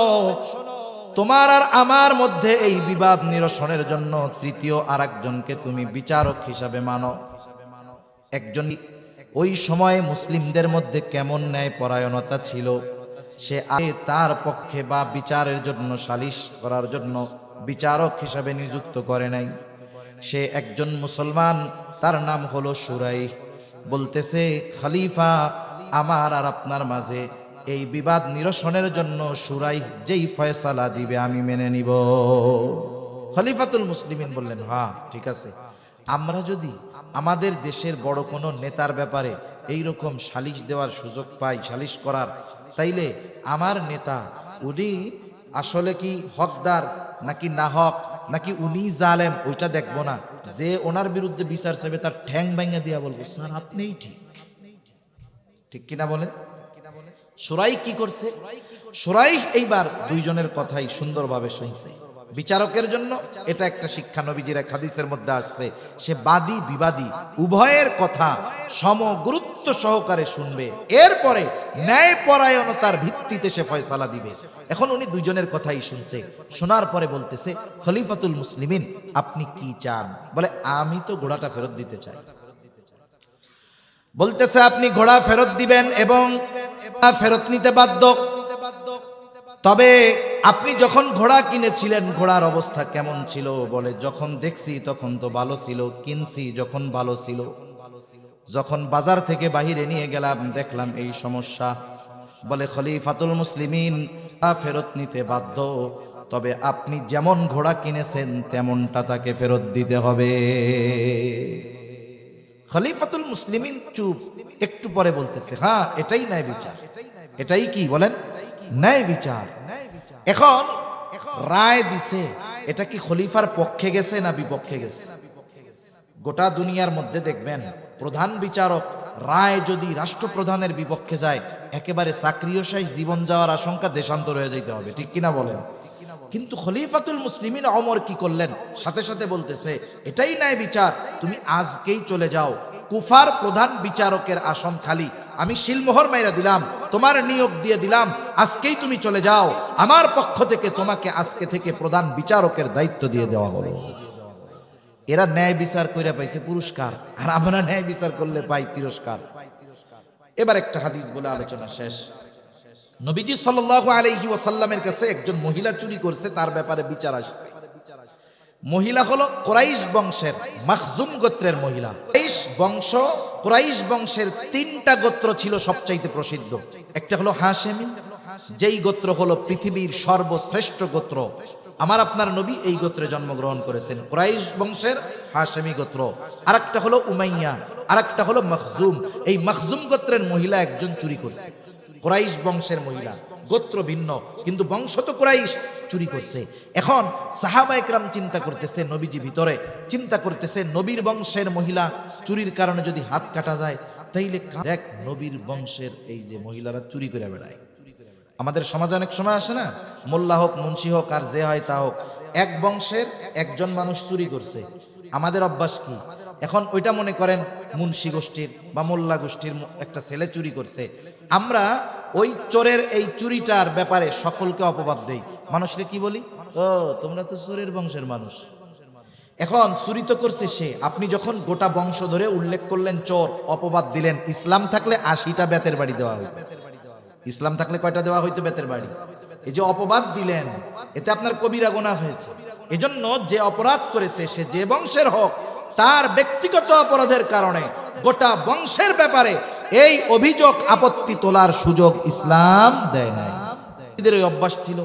তোমার আর আমার মধ্যে এই বিবাদ নিরসনের জন্য তৃতীয় আরেকজনকে তুমি বিচারক হিসাবে মানো। একজন ওই সময়ে মুসলিমদের মধ্যে কেমন ন্যায় পরায়ণতা ছিল, সে আগে তার পক্ষে বা বিচারের জন্য, সালিশ করার জন্য বিচারক হিসাবে নিযুক্ত করে নাই। সে একজন মুসলমান, তার নাম হলো শুরাইহ। বলতেছে, খলিফা, আমার আর আপনার মাঝে এই বিবাদ নিরসনের জন্য শুরাইহ যেই ফয়সালা দিবে আমি মেনে নিব। খলিফাতুল মুসলিমিন বললেন, হ্যাঁ ঠিক আছে, আমরা যদি আমাদের দেশের বড় কোনো নেতার ব্যাপারে এই রকম সালিশ দেওয়ার সুযোগ পাই, সালিশ করার, তাইলে আমার নেতা উনি আসলে কি হকদার নাকি না হক, নাকি উনি জালেম, ওইটা দেখবো না। যে ওনার বিরুদ্ধে বিচার চাইবে তার ঠ্যাং ভাঙা দিয়া বলবো, স্যার আপনিই ঠিক। ঠিক কিনা বলেন? শুরাইহ কি করছে? শুরাইহ এইবার দুইজনের কথাই সুন্দরভাবে শুনছে। বিচারকের জন্য এটা একটা শিক্ষা, নবীজির এক হাদিসের মধ্যে আসছে, সে বাদী বিবাদী উভয়ের কথা সম গুরুত্ব সহকারে শুনবে, এরপরে ন্যায় পরায়ণতার ভিত্তিতে সে ফয়সালা দিবে। এখন উনি দুইজনের কথাই শুনছে, শোনার পরে বলতেছে, খলিফাতুল মুসলিমিন আপনি কি চান? বলে, আমি তো ঘোড়াটা ফেরত দিতে চাই। বলতেছে, আপনি ঘোড়া ফেরত দিবেন এবং ফেরত নিতে বাধ্য। তবে আপনি যখন ঘোড়া কিনেছিলেন ঘোড়ার অবস্থা কেমন ছিল? বলে, যখন দেখছি তখন তো ভালো ছিল, কিনছি যখন ভালো ছিল, যখন বাজার থেকে বাহিরে নিয়ে গেলাম দেখলাম এই সমস্যা। বলে, খলিফাতুল মুসলিমিন তা ফেরত নিতে বাধ্য, তবে আপনি যেমন ঘোড়া কিনেছেন তেমনটা তাকে ফেরত দিতে হবে। খলিফাতুল মুসলিমিন চুপ। একটু পরে বলতেছে, হ্যাঁ এটাই ন্যায় বিচার। এটাই কি বলেন? ন্যায় বিচার। এখন রায় দিছে, এটা কি খলিফার পক্ষে গেছে না বিপক্ষে গেছে? গোটা দুনিয়ার মধ্যে দেখবেন প্রধান বিচারক রায় যদি রাষ্ট্রপ্রধানের বিপক্ষে যায়, একেবারে চাকরিও শেষ, জীবন যাওয়ার আশঙ্কা, দেশান্তর হয়ে যেতে হবে। ঠিক কিনা বলেন? কিন্তু খলিফাতুল মুসলিমিন ওমর কি করলেন? সাথে সাথে বলতেছে, এটাই ন্যায় বিচার, তুমি আজকেই চলে যাও, কুফার প্রধান বিচারকের আসন খালি, আমি শিলমোহর মাইরা দিলাম, তোমার নিয়োগ দিয়ে দিলাম, আজকেই তুমি চলে যাও, আমার পক্ষ থেকে তোমাকে আজকে থেকে প্রধান বিচারকের দায়িত্ব দিয়ে দেওয়া হলো। এরা ন্যায় বিচার কইরা পাইছে পুরস্কার, আর আমরা ন্যায় বিচার করলে পাই তিরস্কার। এবার একটা হাদিস বলে আলোচনা শেষ। নবীজি সাল্লাল্লাহু আলাইহি ওয়াসাল্লামের কাছে একজন মহিলা চুরি করছে, তার ব্যাপারে বিচার আসছে। মহিলা হলো কুরাইশ বংশের, মাখজুম গোত্রের মহিলা। কুরাইশ বংশের 3টা গোত্র ছিল সবচাইতে প্রসিদ্ধ। একটা হলো হাশেমি, যেই গোত্র হলো পৃথিবীর সর্বশ্রেষ্ঠ গোত্র। আমার আপনার নবী এই গোত্রে জন্মগ্রহণ করেছেন, কুরাইশ বংশের হাশেমি গোত্র। আরেকটা হলো উমাইয়া, আরেকটা হলো মখজুম। এই মখজুম গোত্রের মহিলা একজন চুরি করছে, কুরাইশ বংশের মহিলা, গোত্র ভিন্ন কিন্তু বংশ তো কুরাইশ, চুরি করছে। এখন সাহাবা একরাম চিন্তা করতেছে, নবীজি ভিতরে চিন্তা করতেছে, নবীর বংশের মহিলা চুরির কারণে যদি হাত কাটা যায়, তাইলে দেখ নবীর বংশের এই যে মহিলারা চুরি করে বেড়ায়। আমাদের সমাজে অনেক সময় আসে না, মোল্লা হোক মুন্সি হোক আর যে হয় তা হোক, এক বংশের একজন মানুষ চুরি করছে, আমাদের অভ্যাস কি, এখন ওইটা মনে করেন মুন্সি গোষ্ঠীর বা মোল্লা গোষ্ঠীর একটা ছেলে চুরি করছে, আমরা ওই চোরের এই চুরিটার ব্যাপারে সকলকে অপবাদ দেই। মানুষকে কি বলি, ও তোমরা তো চোরের বংশের মানুষ। এখন চুরি তো করছে সে, আপনি যখন গোটা বংশ ধরে উল্লেখ করলেন চোর, অপবাদ দিলেন, ইসলাম থাকলে 80টা বেতের বাড়ি দেওয়া হইতো। ইসলাম থাকলে কয়টা দেওয়া হইতো বেতের বাড়ি? এই যে অপবাদ দিলেন, এতে আপনার কবিরা গুনাহ হয়েছে। এজন্য যে অপরাধ করেছে সে যে বংশের হোক, তার ব্যক্তিগত অপরাধের কারণে গোটা বংশের ব্যাপারে এই অভিযোগ আপত্তি তোলার সুযোগ ইসলাম দেয় নাই। এদের ওই অভ্যাস ছিল,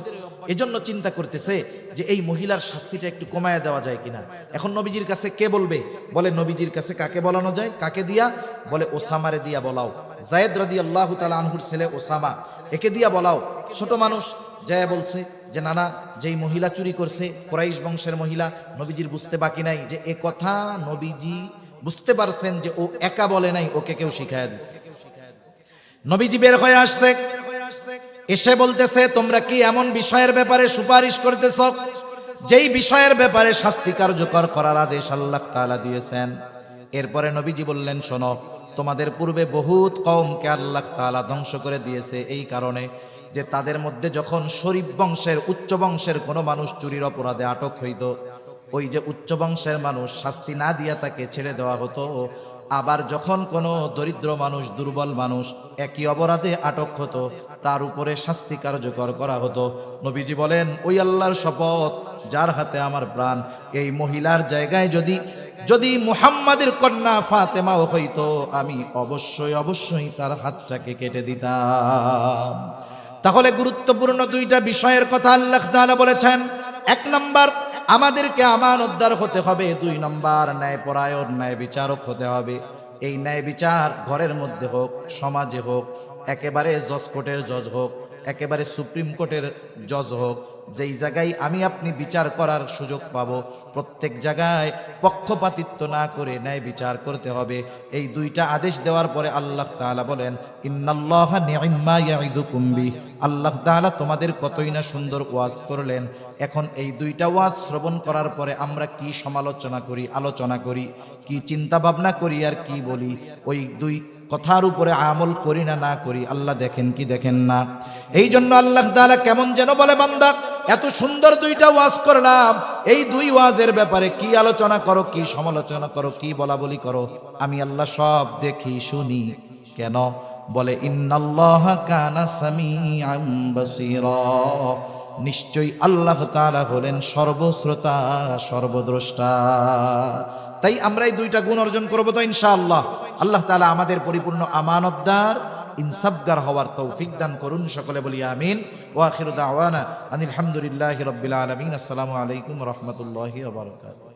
এজন্য চিন্তা করতেছে যে এই মহিলার শাস্তিটা একটু কমায় দেওয়া যায় কিনা। এখন নবীজির কাছে কে বলবে? বলে নবীজির কাছে কাকে বলানো যায়? কাকে দিয়া? বলে ওসামারে দিয়া বলাও। যায়েদ রাদিয়াল্লাহু তাআলা আনহুর ছেলে ওসামা, একে দিয়া বলাও। ছোট মানুষ যায় বলছে যে নানা, যেই মহিলা চুরি করছে কুরাইশ বংশের মহিলা, নবীজির বুঝতে বাকি নাই যে এ কথা নবীজি বুঝতে পারছেন যে ও একা বলে নাই, ওকে কেউ শিখায়া দিছে। নবীজি বের হয়ে আসছে, এসে বলতেছে তোমরা কি এমন বিষয়ের ব্যাপারে সুপারিশ করতেছ যেই বিষয়ের ব্যাপারে শাস্তি কার্যকর করার আদেশ আল্লাহ তাআলা দিয়েছেন? এরপরে নবীজি বললেন, শোনো, তোমাদের পূর্বে বহুত কওমকে আল্লাহ তাআলা ধ্বংস করে দিয়েছে এই কারণে যে তাদের মধ্যে যখন শরীফ বংশের উচ্চ বংশের কোনো মানুষ চুরির অপরাধে আটক হইত, ওই যে উচ্চ বংশের মানুষ শাস্তি না দিয়া তাকে ছেড়ে দেওয়া হতো। আবার যখন কোনো দরিদ্র মানুষ, দুর্বল মানুষ একই অপরাধে আটক হতো, তার উপরে শাস্তি কার্যকর করা হতো। নবীজি বলেন, ওই আল্লাহর শপথ যার হাতে আমার প্রাণ, এই মহিলার জায়গায় যদি মুহাম্মাদের কন্যা ফাতেমাও হইতো, আমি অবশ্যই তার হাতটাকে কেটে দিতাম। তাহলে গুরুত্বপূর্ণ দুইটা বিষয়ের কথা আল্লাহ তাআলা বলেছেন। এক নাম্বার, আমাদেরকে আমানতদার হতে হবে। 2 নাম্বার, ন্যায়পরায়ণ, ন্যায় বিচারক হতে হবে। এই ন্যায় বিচার ঘরের মধ্যে হোক, সমাজে হোক, একেবারে জজ কোর্টের জজ হোক, একেবারে সুপ্রিম কোর্টের জজ হোক, যেই জায়গায় আমি আপনি বিচার করার সুযোগ পাবো, প্রত্যেক জায়গায় পক্ষপাতিত্ব না করে ন্যায় বিচার করতে হবে। এই দুইটা আদেশ দেওয়ার পরে আল্লাহ তাআলা বলেন, ইন্নাল্লাহা নি'ম্মা ইয়াইদুকুম বিহি, আল্লাহ তাআলা তোমাদের কতই না সুন্দর ওয়াজ করলেন। এখন এই দুইটা ওয়াজ শ্রবণ করার পরে আমরা কি সমালোচনা করি, আলোচনা করি, কি চিন্তা ভাবনা করি আর কি বলি, ওই দুই কথার উপরে আমল করি না করি, আল্লাহ দেখেন কি দেখেন না? এই জন্য আল্লাহ তাআলা কেমন যেন বলে, বান্দা এত সুন্দর দুইটা ওয়াজ করলাম, এই 2 ওয়াজের ব্যাপারে কি আলোচনা করো, কি সমালোচনা করো, কি বলা বলি করো, আমি আল্লাহ সব দেখি শুনি। কেন? বলে ইন্নাল্লাহা কানা সামিআন বাসীরা, নিশ্চয়ই আল্লাহ তাআলা হলেন সর্বশ্রোতা সর্বদ্রষ্টা। তাই আমরা এই 2টা গুণ অর্জন করবো তো ইনশাআল্লাহ। আল্লাহ তাআলা আমাদের পরিপূর্ণ আমানতদার, ইনসাফগার হওয়ার তৌফিক দান করুন। সকলে বলি আমিন। ওয়া আখিরু দাওয়ানা আনিল হামদুলিল্লাহি রাব্বিল আলামিন। আসসালামু আলাইকুম ওয়া রাহমাতুল্লাহি ওয়া বারাকাতুহু।